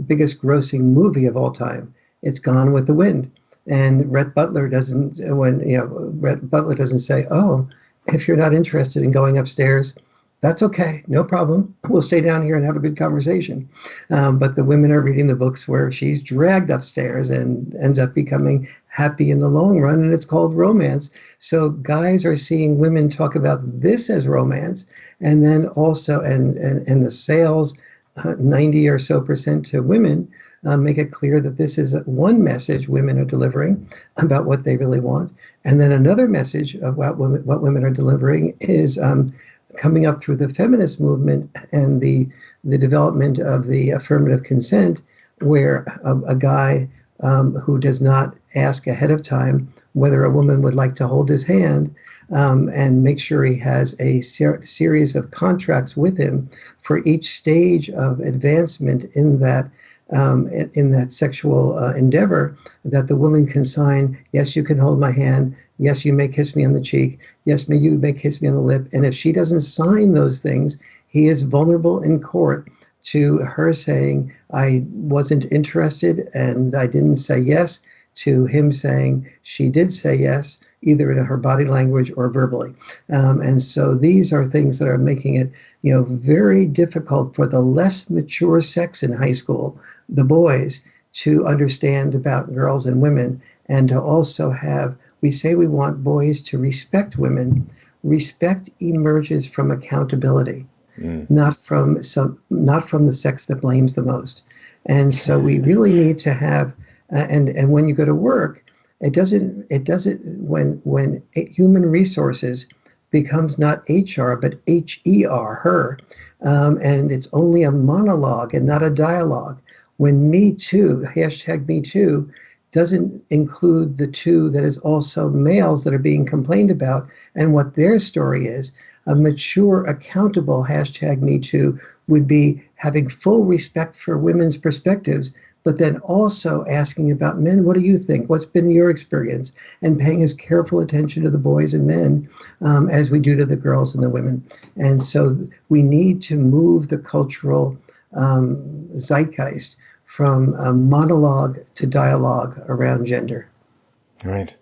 Speaker 2: biggest grossing movie of all time? It's Gone with the Wind. And Rhett Butler doesn't say, "Oh, if you're not interested in going upstairs, that's okay, no problem. We'll stay down here and have a good conversation." But the women are reading the books where she's dragged upstairs and ends up becoming happy in the long run, and it's called romance. So guys are seeing women talk about this as romance, and then also and the sales, 90 or so percent to women. Make it clear that this is one message women are delivering about what they really want. And then another message of what women are delivering is coming up through the feminist movement and the development of the affirmative consent, where a guy who does not ask ahead of time whether a woman would like to hold his hand and make sure he has a series of contracts with him for each stage of advancement in that sexual endeavor, that the woman can sign, yes, you can hold my hand, yes, you may kiss me on the cheek, yes, you may kiss me on the lip. And if she doesn't sign those things, he is vulnerable in court to her saying, I wasn't interested and I didn't say yes, to him saying she did say yes, either in her body language or verbally. And so these are things that are making it very difficult for the less mature sex in high school, the boys, to understand about girls and women, and to also have, we say we want boys to respect women. Respect emerges from accountability, not from the sex that blames the most. And so we really need to have, and when you go to work, it doesn't when human resources becomes not HR, but HER, her. And it's only a monologue and not a dialogue. When Me Too, hashtag Me Too, doesn't include the two that is also males that are being complained about and what their story is, a mature, accountable hashtag Me Too would be having full respect for women's perspectives, but then also asking about men, what do you think? What's been your experience? And paying as careful attention to the boys and men as we do to the girls and the women. And so we need to move the cultural zeitgeist from monologue to dialogue around gender.
Speaker 1: Right.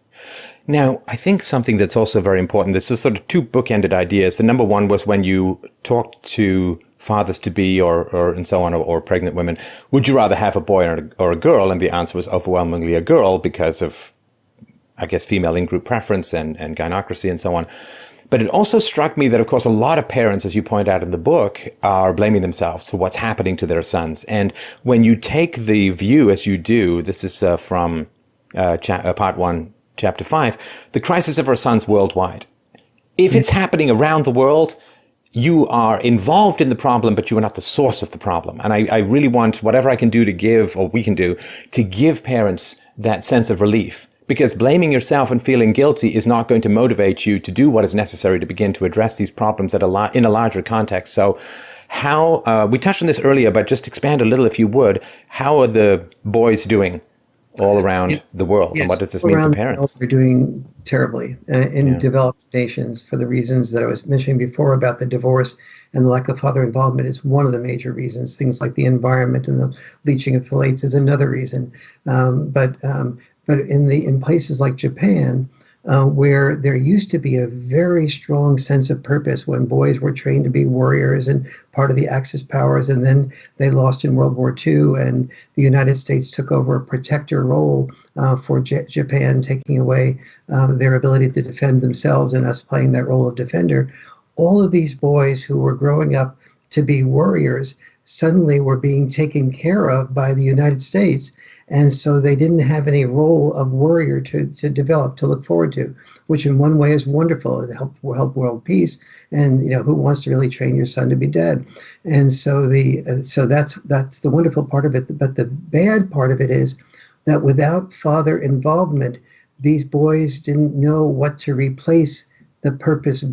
Speaker 1: Now, I think something that's also very important, this is sort of two bookended ideas. The number one was when you talked to fathers-to-be or and so on, or pregnant women, would you rather have a boy or a girl? And the answer was overwhelmingly a girl because of, I guess, female in-group preference and gynocracy and so on. But it also struck me that, of course, a lot of parents, as you point out in the book, are blaming themselves for what's happening to their sons. And when you take the view, as you do, this is from part 1, chapter 5, the crisis of our sons worldwide. If it's happening around the world, you are involved in the problem, but you are not the source of the problem. And I really want whatever I can do to give, or we can do, to give parents that sense of relief. because blaming yourself and feeling guilty is not going to motivate you to do what is necessary to begin to address these problems in a larger context. So how, we touched on this earlier, but just expand a little if you would. How are the boys doing all around the world, and what does this mean for parents?
Speaker 2: They're doing terribly in developed nations for the reasons that I was mentioning before about the divorce and the lack of father involvement is one of the major reasons. Things like the environment and the bleaching of phthalates is another reason. But in places like Japan, where there used to be a very strong sense of purpose when boys were trained to be warriors and part of the Axis powers, and then they lost in World War II, and the United States took over a protector role for Japan, taking away their ability to defend themselves and us playing that role of defender. All of these boys who were growing up to be warriors suddenly were being taken care of by the United States. And so they didn't have any role of warrior to develop, to look forward to, which in one way is wonderful. It help world peace. And, who wants to really train your son to be dead? And so that's the wonderful part of it. But the bad part of it is that without father involvement, these boys didn't know what to replace the purpose.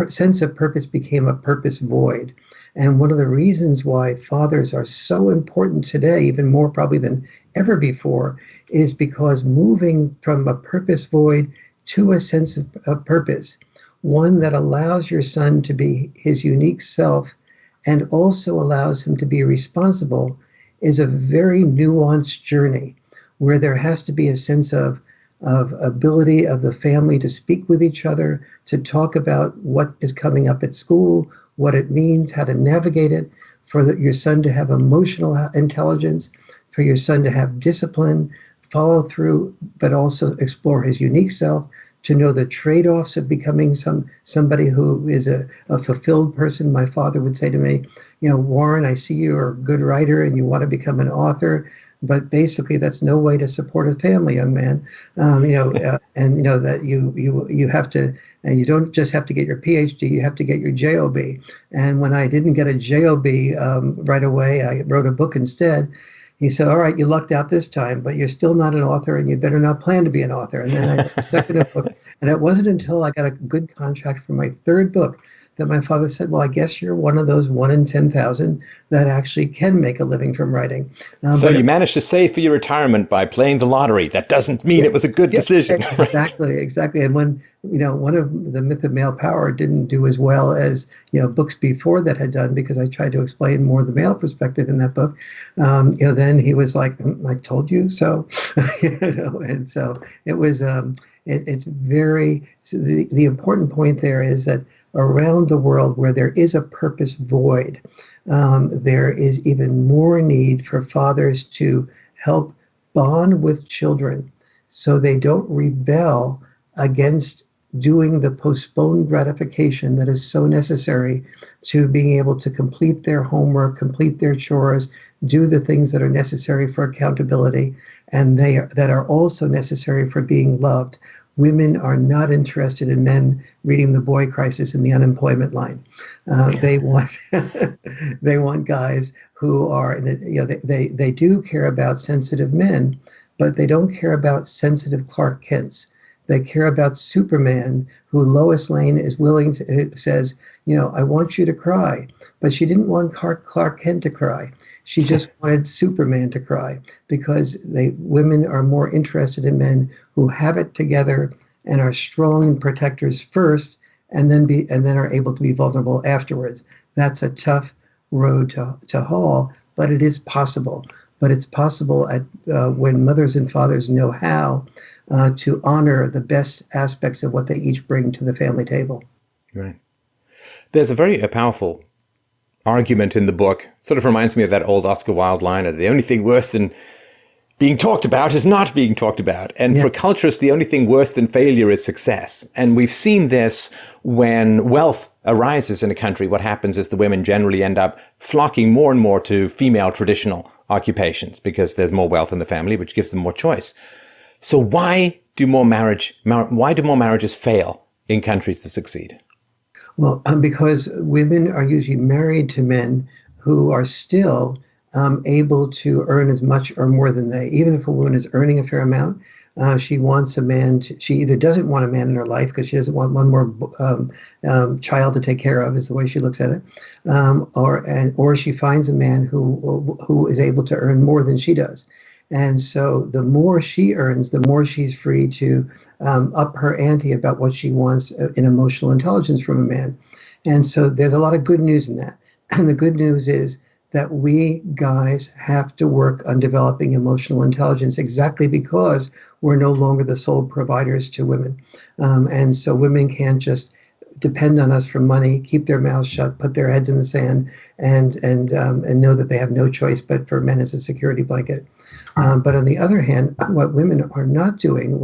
Speaker 2: Sense of purpose became a purpose void. And one of the reasons why fathers are so important today, even more probably than ever before, is because moving from a purpose void to a sense of purpose, one that allows your son to be his unique self and also allows him to be responsible, is a very nuanced journey where there has to be a sense of ability of the family to speak with each other, to talk about what is coming up at school, what it means, how to navigate it, for your son to have emotional intelligence, for your son to have discipline, follow through, but also explore his unique self, to know the trade-offs of becoming somebody who is a fulfilled person. My father would say to me, Warren, I see you're a good writer and you want to become an author, but basically that's no way to support a family, young man. That you have to, and you don't just have to get your PhD, you have to get your JOB. And when I didn't get a JOB right away, I wrote a book instead. He said, all right, you lucked out this time, but you're still not an author and you better not plan to be an author. And then I got a second book. And it wasn't until I got a good contract for my third book that my father said, well, I guess you're one of those 1 in 10,000 that actually can make a living from writing.
Speaker 1: So you managed to save for your retirement by playing the lottery. That doesn't mean it was a good decision.
Speaker 2: Exactly. And when, one of the Myth of Male Power didn't do as well as, books before that had done, because I tried to explain more the male perspective in that book. Then he was like, I told you so, and so it was, it's very, the important point there is that around the world where there is a purpose void, there is even more need for fathers to help bond with children so they don't rebel against doing the postponed gratification that is so necessary to being able to complete their homework, complete their chores, do the things that are necessary for accountability, and that are also necessary for being loved. Women are not interested in men reading The Boy Crisis in the unemployment line. They want guys who are, they do care about sensitive men, but they don't care about sensitive Clark Kents. They care about Superman, who Lois Lane is willing to, says, I want you to cry. But she didn't want Clark Kent to cry. She just wanted Superman to cry, because women are more interested in men who have it together and are strong and protectors first, and then are able to be vulnerable afterwards. That's a tough road to haul, but it is possible. But it's possible when mothers and fathers know how to honor the best aspects of what they each bring to the family table.
Speaker 1: Right. There's a very powerful argument in the book. Sort of reminds me of that old Oscar Wilde line of the only thing worse than being talked about is not being talked about. And for cultures, the only thing worse than failure is success. And we've seen this when wealth arises in a country. What happens is the women generally end up flocking more and more to female traditional occupations because there's more wealth in the family, which gives them more choice. So why do more marriages fail in countries that succeed?
Speaker 2: Well, because women are usually married to men who are still able to earn as much or more than they. Even if a woman is earning a fair amount, She wants a man. She either doesn't want a man in her life because she doesn't want one more child to take care of, is the way she looks at it, or she finds a man who is able to earn more than she does. And so the more she earns, the more she's free to up her ante about what she wants in emotional intelligence from a man. And so there's a lot of good news in that. And the good news is that we guys have to work on developing emotional intelligence exactly because we're no longer the sole providers to women. And so women can't just depend on us for money, keep their mouths shut, put their heads in the sand, and know that they have no choice but for men as a security blanket. But on the other hand, what women are not doing,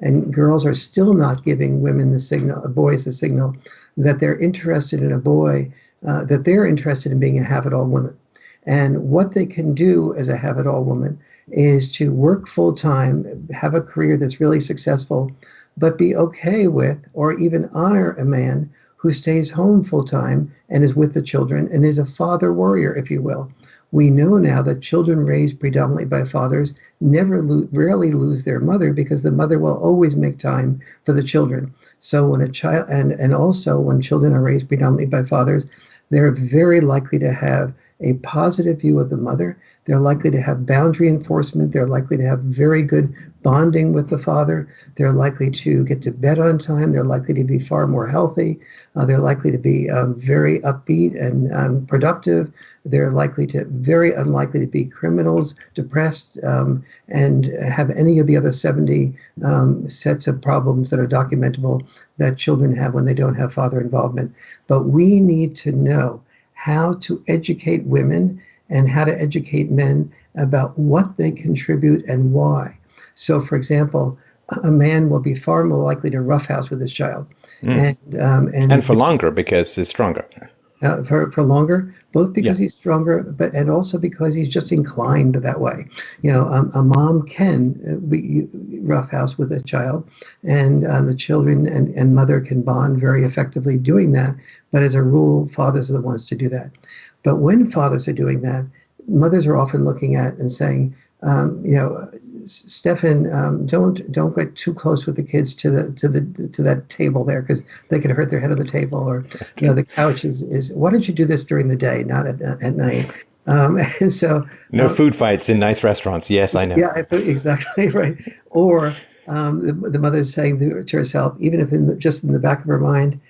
Speaker 2: and girls are still not giving women the signal, boys the signal, that they're interested in a boy, that they're interested in being a have-it-all woman. And what they can do as a have-it-all woman is to work full-time, have a career that's really successful, but be okay with or even honor a man who stays home full-time and is with the children and is a father warrior, if you will. We know now that children raised predominantly by fathers rarely lose their mother because the mother will always make time for the children. So when a child, and also when children are raised predominantly by fathers, they're very likely to have a positive view of the mother. They're likely to have boundary enforcement. They're likely to have very good bonding with the father. They're likely to get to bed on time. They're likely to be far more healthy. They're likely to be very upbeat and productive. They're very unlikely to be criminals, depressed, and have any of the other 70 sets of problems that are documentable that children have when they don't have father involvement. But we need to know how to educate women and how to educate men about what they contribute and why. So, for example, a man will be far more likely to roughhouse with his child.
Speaker 1: And for longer because he's stronger.
Speaker 2: For longer, both because he's stronger, and also because he's just inclined that way. A mom can roughhouse with a child, and the children and mother can bond very effectively doing that. But as a rule, fathers are the ones to do that. But when fathers are doing that, mothers are often looking at and saying, Stefan, don't get too close with the kids to that table there because they could hurt their head on the table, or the couch is. Why don't you do this during the day, not at night? And so
Speaker 1: no food fights in nice restaurants. Yes, I know.
Speaker 2: Yeah, exactly right. Or the mother's saying to herself, even if just in the back of her mind,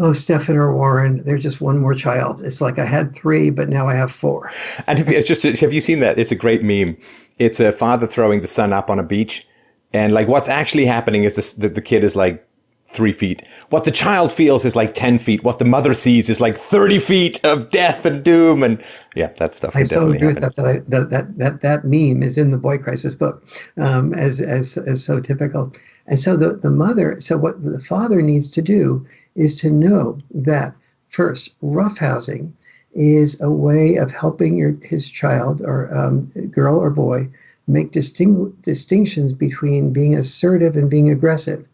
Speaker 2: oh, Stefan or Warren, they're just one more child. It's like I had 3, but now I have 4.
Speaker 1: And have you seen that? It's a great meme. It's a father throwing the son up on a beach. And like what's actually happening is that the kid is like 3 feet. What the child feels is like 10 feet. What the mother sees is like 30 feet of death and doom. And yeah, that stuff can definitely happen.
Speaker 2: I so agree with that meme is in the Boy Crisis book as so typical. And so what the father needs to do is to know that, first, roughhousing is a way of helping his child or girl or boy make distinctions between being assertive and being aggressive.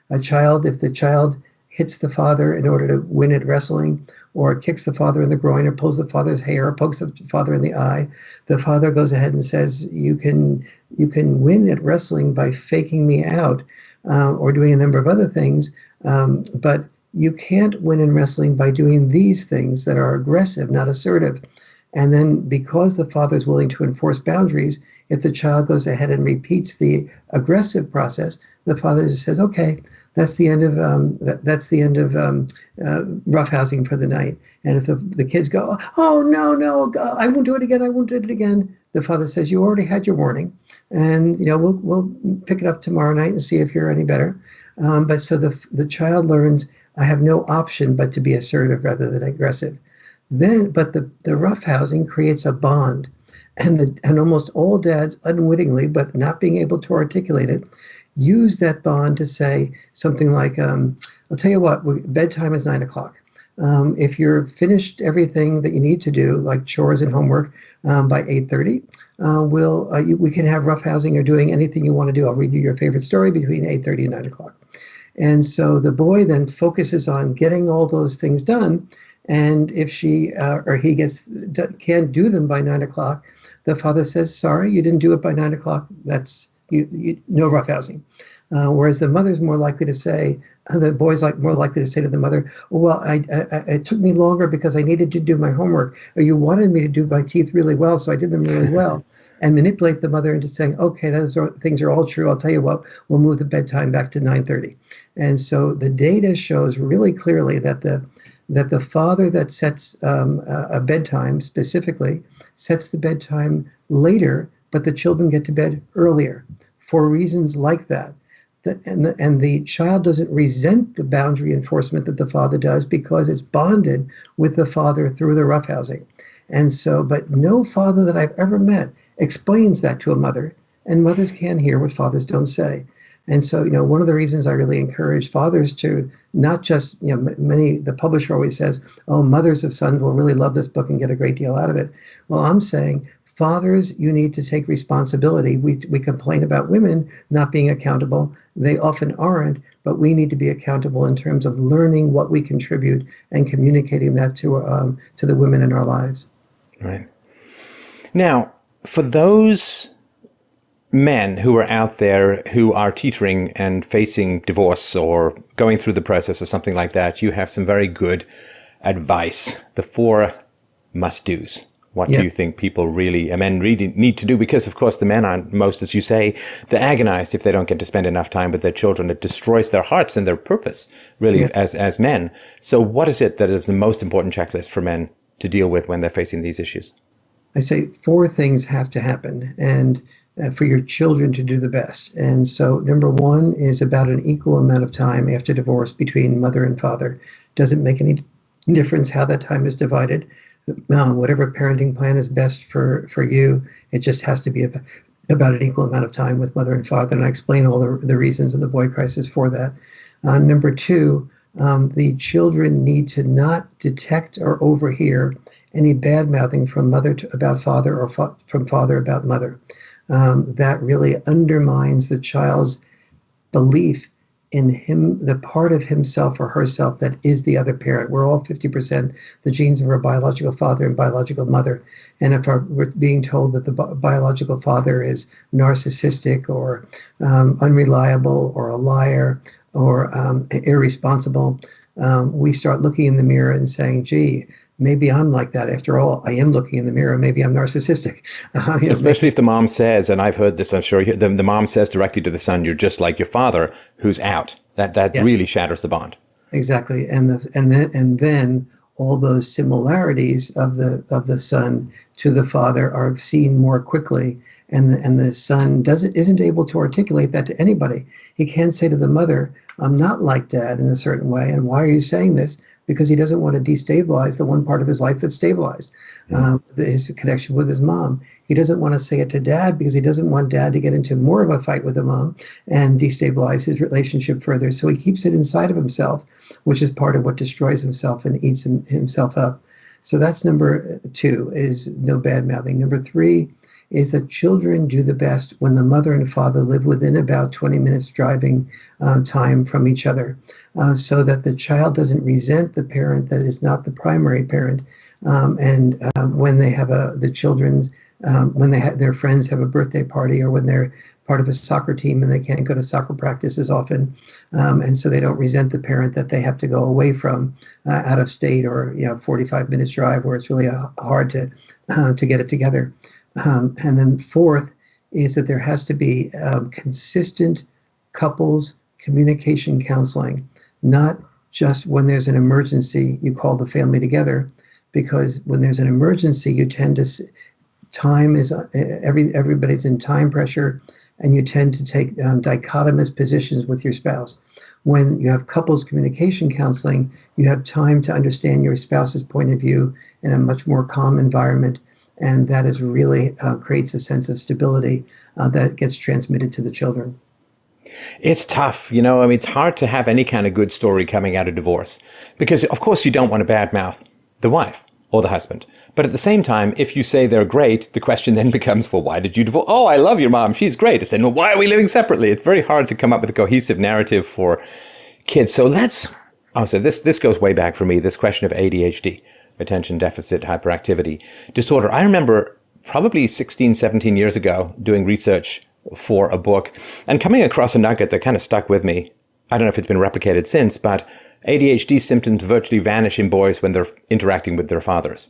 Speaker 2: If the child hits the father in order to win at wrestling, or kicks the father in the groin, or pulls the father's hair, or pokes the father in the eye, the father goes ahead and says, you can win at wrestling by faking me out, or doing a number of other things, but you can't win in wrestling by doing these things that are aggressive, not assertive. And then because the father is willing to enforce boundaries, if the child goes ahead and repeats the aggressive process, the father just says, okay, that's the end of roughhousing for the night. And if the kids go, oh, no, I won't do it again, the father says, you already had your warning, and we'll pick it up tomorrow night and see if you're any better. But so the child learns, I have no option but to be assertive rather than aggressive. But the roughhousing creates a bond, and almost all dads, unwittingly, but not being able to articulate it, use that bond to say something like, I'll tell you what, bedtime is 9:00. If you're finished everything that you need to do, like chores and homework, by 8:30, we can have roughhousing or doing anything you want to do. I'll read you your favorite story between 8:30 and 9:00. And so the boy then focuses on getting all those things done. And if she or he can't do them by 9:00, the father says, sorry, you didn't do it by 9:00. That's no roughhousing. Whereas the mother's more likely to say, the boy's more likely to say to the mother, oh, well, it took me longer because I needed to do my homework, or you wanted me to do my teeth really well, so I did them really well. And manipulate the mother into saying, okay, things are all true. I'll tell you what, we'll move the bedtime back to 9:30. And so the data shows really clearly that the father that sets a bedtime specifically sets the bedtime later, but the children get to bed earlier for reasons like that. And the child doesn't resent the boundary enforcement that the father does because it's bonded with the father through the roughhousing. And so, but no father that I've ever met explains that to a mother, and mothers can't hear what fathers don't say. And so, one of the reasons I really encourage fathers to not just, the publisher always says, oh, mothers of sons will really love this book and get a great deal out of it. Well, I'm saying, fathers, you need to take responsibility. We complain about women not being accountable. They often aren't, but we need to be accountable in terms of learning what we contribute and communicating that to the women in our lives.
Speaker 1: Right. Now, for those men who are out there who are teetering and facing divorce or going through the process or something like that, you have some very good advice. The 4 must-dos. What do you think men really need to do? Because, of course, the men aren't most, as you say, they're agonized if they don't get to spend enough time with their children. It destroys their hearts and their purpose, really, as men. So what is it that is the most important checklist for men to deal with when they're facing these issues?
Speaker 2: I say 4 things have to happen, and for your children to do the best. And so number 1 is about an equal amount of time after divorce between mother and father. Doesn't make any difference how that time is divided. Whatever parenting plan is best for you, it just has to be about an equal amount of time with mother and father. And I explain all the reasons in the Boy Crisis for that. Number 2, the children need to not detect or overhear any bad mouthing from mother about father or from father about mother. That really undermines the child's belief in him, the part of himself or herself that is the other parent. We're all 50% the genes of our biological father and biological mother. And if we're being told that the biological father is narcissistic or unreliable or a liar or irresponsible, we start looking in the mirror and saying, gee, maybe I'm like that. After all, I am looking in the mirror. Maybe I'm narcissistic.
Speaker 1: Especially if the mom says, and I've heard this, I'm sure, the mom says directly to the son, you're just like your father who's out. That really shatters the bond.
Speaker 2: Exactly. And then all those similarities of the son to the father are seen more quickly. And the son isn't able to articulate that to anybody. He can't say to the mother, I'm not like dad in a certain way. And why are you saying this? Because he doesn't want to destabilize the one part of his life that's stabilized, his connection with his mom. He doesn't want to say it to dad because he doesn't want dad to get into more of a fight with the mom and destabilize his relationship further. So he keeps it inside of himself, which is part of what destroys himself and eats himself up. So that's number 2, is no bad mouthing. Number 3 is that children do the best when the mother and father live within about 20 minutes driving time from each other, so that the child doesn't resent the parent that is not the primary parent. And when they have when their friends have a birthday party, or when they're part of a soccer team and they can't go to soccer practice as often, and so they don't resent the parent that they have to go away from out of state, or 45 minutes drive where it's really hard to get it together. And then 4th is that there has to be consistent couples communication counseling, not just when there's an emergency, you call the family together, because when there's an emergency, you tend to, everybody's in time pressure, and you tend to take dichotomous positions with your spouse. When you have couples communication counseling, you have time to understand your spouse's point of view in a much more calm environment. And that is really creates a sense of stability that gets transmitted to the children.
Speaker 1: It's tough, it's hard to have any kind of good story coming out of divorce, because of course you don't want to badmouth the wife or the husband. But at the same time, if you say they're great, the question then becomes, well, why did you divorce? Oh, I love your mom. She's great. It's then, well, why are we living separately? It's very hard to come up with a cohesive narrative for kids. So this goes way back for me, this question of ADHD, attention deficit hyperactivity disorder. I remember probably 16, 17 years ago doing research for a book and coming across a nugget that kind of stuck with me. I don't know if it's been replicated since, but ADHD symptoms virtually vanish in boys when they're interacting with their fathers.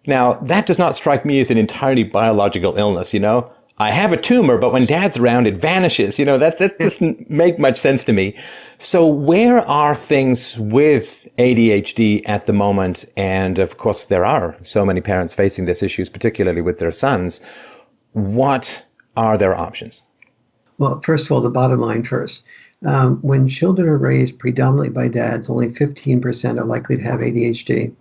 Speaker 1: Now, that does not strike me as an entirely biological illness, you know? I have a tumor, but when dad's around, it vanishes. You know, that doesn't make much sense to me. So where are things with ADHD at the moment? And of course, there are so many parents facing these issues, particularly with their sons. What are their options?
Speaker 2: Well, first of all, the bottom line first. When children are raised predominantly by dads, only 15% are likely to have ADHD.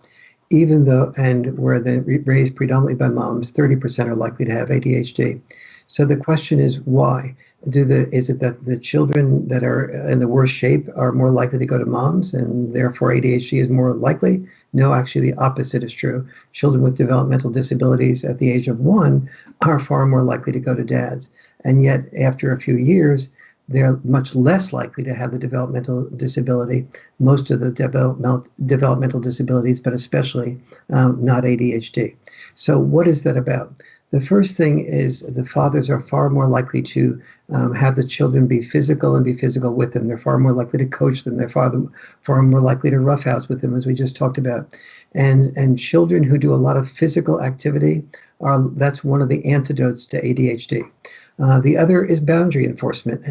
Speaker 2: Even though, and where they're raised predominantly by moms, 30% are likely to have ADHD. So the question is why? Is it that the children that are in the worst shape are more likely to go to moms and therefore ADHD is more likely? No, actually the opposite is true. Children with developmental disabilities at the age of 1 are far more likely to go to dads. And yet after a few years, they're much less likely to have the developmental disability, most of the developmental disabilities, but especially not ADHD. So what is that about? The first thing is the fathers are far more likely to have the children be physical and be physical with them. They're far more likely to coach them. They're far more likely to roughhouse with them, as we just talked about. And children who do a lot of physical activity, that's one of the antidotes to ADHD. The other is boundary enforcement.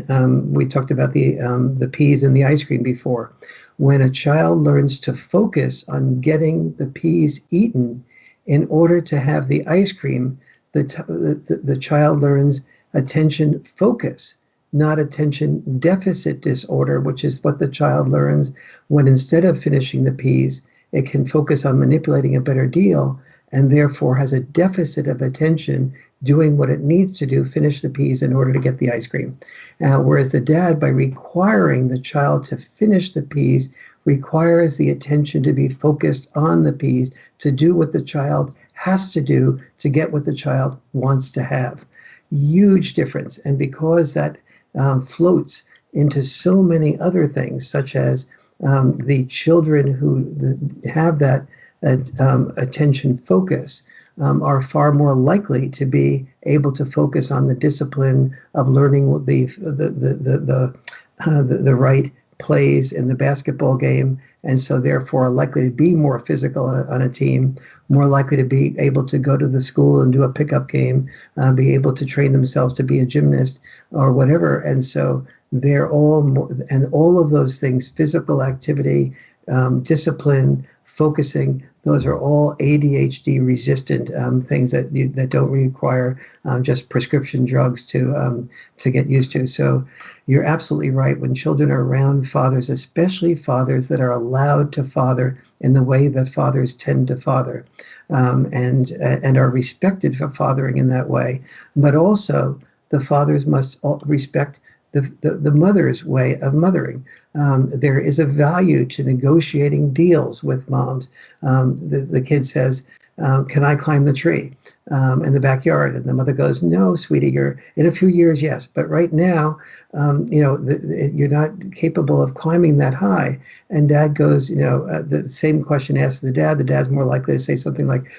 Speaker 2: We talked about the peas and the ice cream before. When a child learns to focus on getting the peas eaten in order to have the ice cream, the child learns attention focus, not attention deficit disorder, which is what the child learns when instead of finishing the peas, it can focus on manipulating a better deal and therefore has a deficit of attention doing what it needs to do, finish the peas in order to get the ice cream. Whereas the dad, by requiring the child to finish the peas, requires the attention to be focused on the peas to do what the child has to do to get what the child wants to have. Huge difference. And because that floats into so many other things, such as the children who have that attention focus are far more likely to be able to focus on the discipline of learning the right plays in the basketball game, and so therefore are likely to be more physical on a team, more likely to be able to go to the school and do a pickup game, be able to train themselves to be a gymnast or whatever. And so they're all more, and all of those things, physical activity, discipline, focusing, those are all ADHD resistant things that don't require just prescription drugs to get used to. So you're absolutely right. When children are around fathers, especially fathers that are allowed to father in the way that fathers tend to father, and are respected for fathering in that way, but also the fathers must respect the mother's way of mothering. There is a value to negotiating deals with moms. The kid says, can I climb the tree in the backyard? And the mother goes, no, sweetie, you're in a few years, yes. But right now, you're not capable of climbing that high. And dad goes, the same question asked the dad. The dad's more likely to say something like,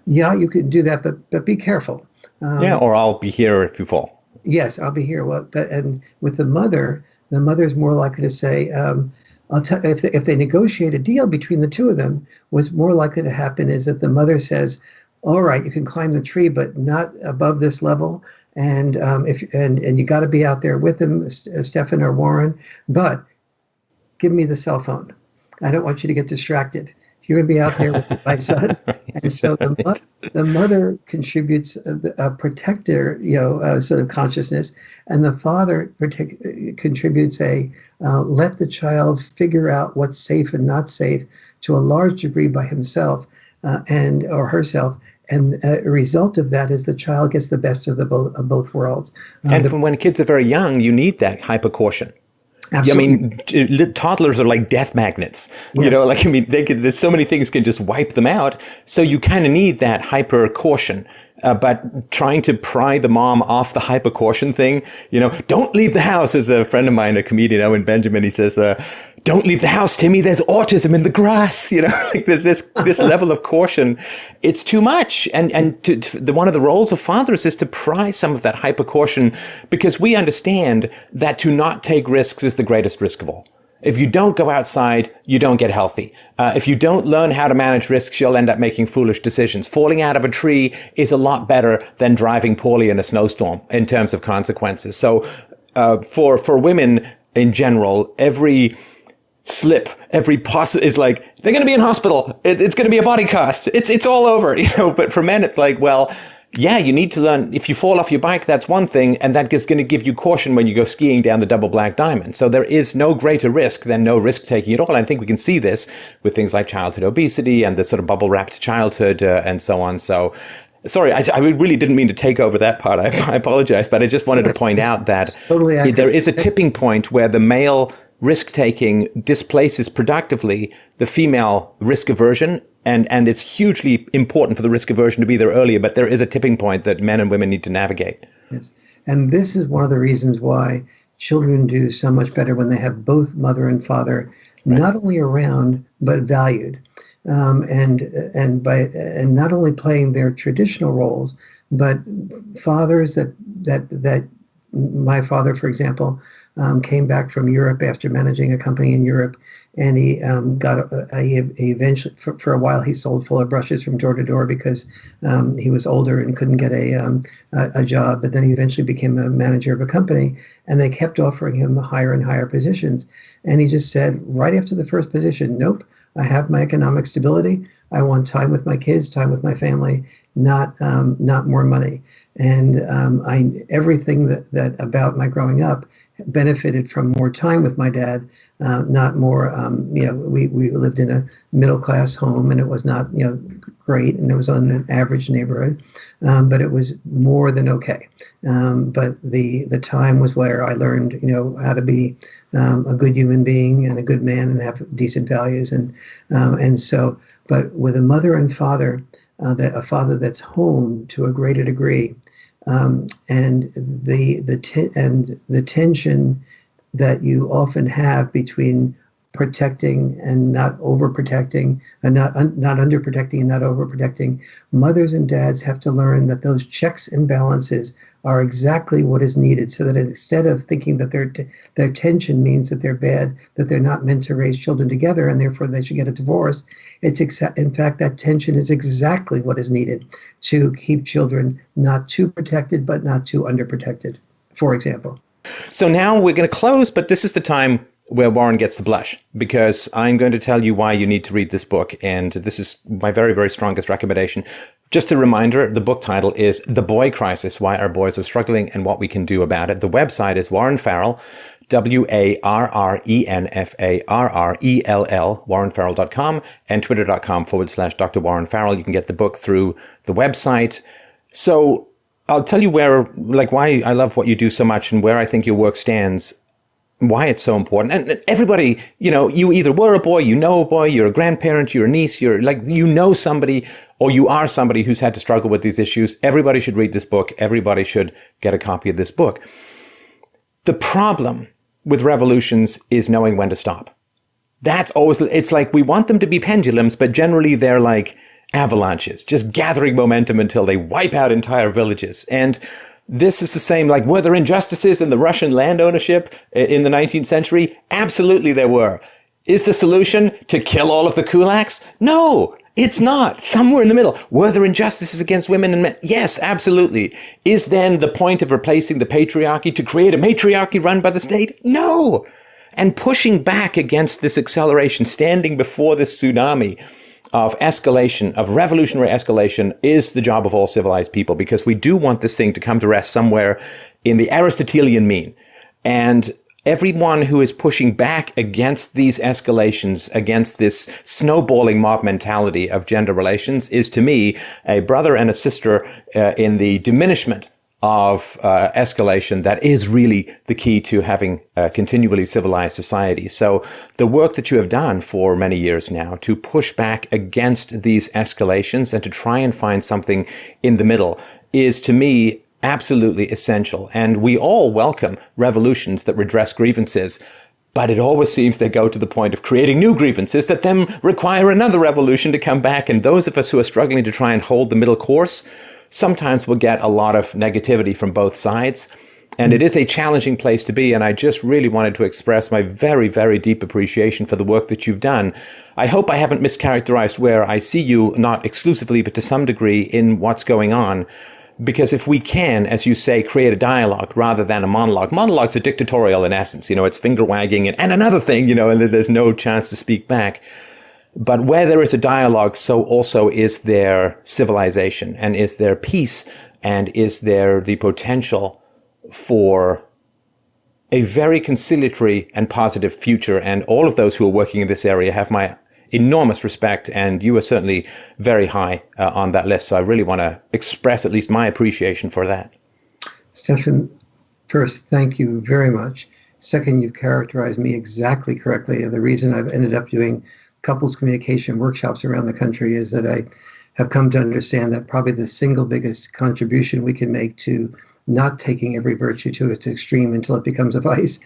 Speaker 2: yeah, you could do that, but be careful.
Speaker 1: Or I'll be here if you fall.
Speaker 2: Yes, I'll be here. Well, and with the mother's more likely to say, I'll tell if they negotiate a deal between the two of them, what's more likely to happen is that the mother says, all right, you can climb the tree, but not above this level. And and you got to be out there with them, Stefan or Warren, but give me the cell phone. I don't want you to get distracted. You're going to be out there with my son. And so the mother contributes a protector, sort of consciousness, and the father contributes a let the child figure out what's safe and not safe to a large degree by himself and or herself. And a result of that is the child gets the best of both worlds.
Speaker 1: And when kids are very young, you need that hyper caution.
Speaker 2: Absolutely.
Speaker 1: Toddlers are like death magnets.
Speaker 2: Yes.
Speaker 1: So many things can just wipe them out. So you kind of need that hyper caution. but trying to pry the mom off the hyper caution thing, don't leave the house. As a friend of mine, a comedian, Owen Benjamin, he says, don't leave the house, Timmy. There's autism in the grass. Like this level of caution, it's too much. And one of the roles of fathers is to pry some of that hyper caution, because we understand that to not take risks is the greatest risk of all. If you don't go outside, you don't get healthy. If you don't learn how to manage risks, you'll end up making foolish decisions. Falling out of a tree is a lot better than driving poorly in a snowstorm in terms of consequences. So for women in general, every slip, is like, they're going to be in hospital. It's going to be a body cast. It's all over, But for men, it's like, well, yeah, you need to learn. If you fall off your bike, that's one thing, and that is going to give you caution when you go skiing down the double black diamond. So there is no greater risk than no risk taking at all. And I think we can see this with things like childhood obesity and the sort of bubble wrapped childhood and so on. So. Sorry, I really didn't mean to take over that part. I apologize, but I just wanted to point out that
Speaker 2: totally
Speaker 1: there is a tipping point where the male risk-taking displaces productively the female risk aversion, and it's hugely important for the risk aversion to be there earlier, but there is a tipping point that men and women need to navigate.
Speaker 2: Yes, and this is one of the reasons why children do so much better when they have both mother and father, not only around, but valued. And not only playing their traditional roles, but fathers that my father, for example, came back from Europe after managing a company in Europe, and he he eventually, for a while, he sold fuller brushes from door to door because he was older and couldn't get a job. But then he eventually became a manager of a company, and they kept offering him higher and higher positions. And he just said, right after the first position, nope. I have my economic stability. I want time with my kids, time with my family, not more money. And everything that about my growing up benefited from more time with my dad, not more. We lived in a middle class home, and it was not great, and it was on an average neighborhood, but it was more than okay. But the time was where I learned how to be a good human being and a good man and have decent values, and so. But with a mother and father, a father that's home to a greater degree, and the tension that you often have between protecting and not overprotecting, and not underprotecting and not overprotecting, mothers and dads have to learn that those checks and balances are exactly what is needed, so that instead of thinking that their tension means that they're bad, that they're not meant to raise children together and therefore they should get a divorce, in fact, that tension is exactly what is needed to keep children not too protected but not too underprotected, for example.
Speaker 1: So now we're going to close, but this is the time where Warren gets the blush, because I'm going to tell you why you need to read this book. And this is my very, very strongest recommendation. Just a reminder, the book title is The Boy Crisis, Why Our Boys Are Struggling and What We Can Do About It. The website is Warren Farrell, WarrenFarrell, warrenfarrell.com, and twitter.com/Dr. Warren Farrell. You can get the book through the website. So I'll tell you why I love what you do so much and where I think your work stands, why it's so important. And everybody, you either were a boy, a boy, you're a grandparent, you're a niece, you're somebody, or you are somebody who's had to struggle with these issues. Everybody should read this book. Everybody should get a copy of this book. The problem with revolutions is knowing when to stop. That's always, it's like we want them to be pendulums, but generally they're like avalanches, just gathering momentum until they wipe out entire villages. And this is the same, were there injustices in the Russian land ownership in the 19th century? Absolutely there were. Is the solution to kill all of the kulaks? No, it's not. Somewhere in the middle. Were there injustices against women and men? Yes, absolutely. Is then the point of replacing the patriarchy to create a matriarchy run by the state? No. And pushing back against this acceleration, standing before this tsunami of escalation, of revolutionary escalation, is the job of all civilized people, because we do want this thing to come to rest somewhere in the Aristotelian mean. And everyone who is pushing back against these escalations, against this snowballing mob mentality of gender relations, is to me a brother and a sister in the diminishment of escalation that is really the key to having a continually civilized society. So the work that you have done for many years now to push back against these escalations and to try and find something in the middle is, to me, absolutely essential. And we all welcome revolutions that redress grievances, but it always seems they go to the point of creating new grievances that then require another revolution to come back. And those of us who are struggling to try and hold the middle course sometimes will get a lot of negativity from both sides. And it is a challenging place to be. And I just really wanted to express my very, very deep appreciation for the work that you've done. I hope I haven't mischaracterized where I see you, not exclusively, but to some degree, in what's going on. Because if we can, as you say, create a dialogue rather than a monologue. Monologues are dictatorial in essence. It's finger wagging and another thing, and there's no chance to speak back. But where there is a dialogue, so also is there civilization, and is there peace, and is there the potential for a very conciliatory and positive future. And all of those who are working in this area have my enormous respect, and you are certainly very high on that list. So I really want to express at least my appreciation for that.
Speaker 2: Stefan, first, thank you very much. Second, you've characterized me exactly correctly. And the reason I've ended up doing couples communication workshops around the country is that I have come to understand that probably the single biggest contribution we can make to not taking every virtue to its extreme until it becomes a vice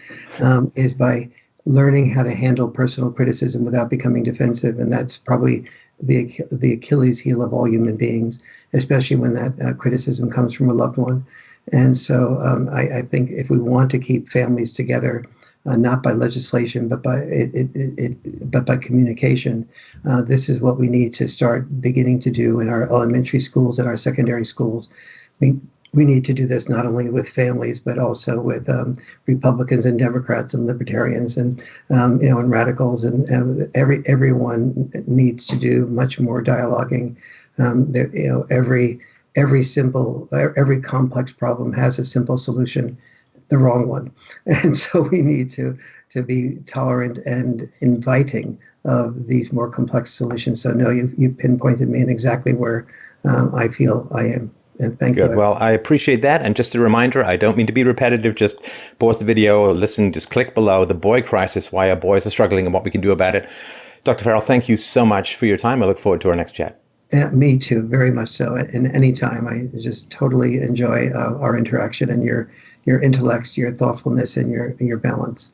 Speaker 2: is by learning how to handle personal criticism without becoming defensive. And that's probably the Achilles heel of all human beings, especially when that criticism comes from a loved one. And so I think if we want to keep families together, not by legislation, but by communication, this is what we need to start beginning to do in our elementary schools and our secondary schools. We need to do this not only with families, but also with Republicans and Democrats and libertarians and and radicals, and everyone needs to do much more dialoguing. Every complex problem has a simple solution, the wrong one, and so we need to be tolerant and inviting of these more complex solutions. So no, you pinpointed me in exactly where I feel I am. And thank you.
Speaker 1: Good. Well, I appreciate that. And just a reminder, I don't mean to be repetitive. Just pause the video or listen, just click below, The Boy Crisis, Why Our Boys Are Struggling and What We Can Do About It. Dr. Farrell, thank you so much for your time. I look forward to our next chat.
Speaker 2: Me too, very much so. And anytime, I just totally enjoy our interaction and your intellect, your thoughtfulness, and your balance.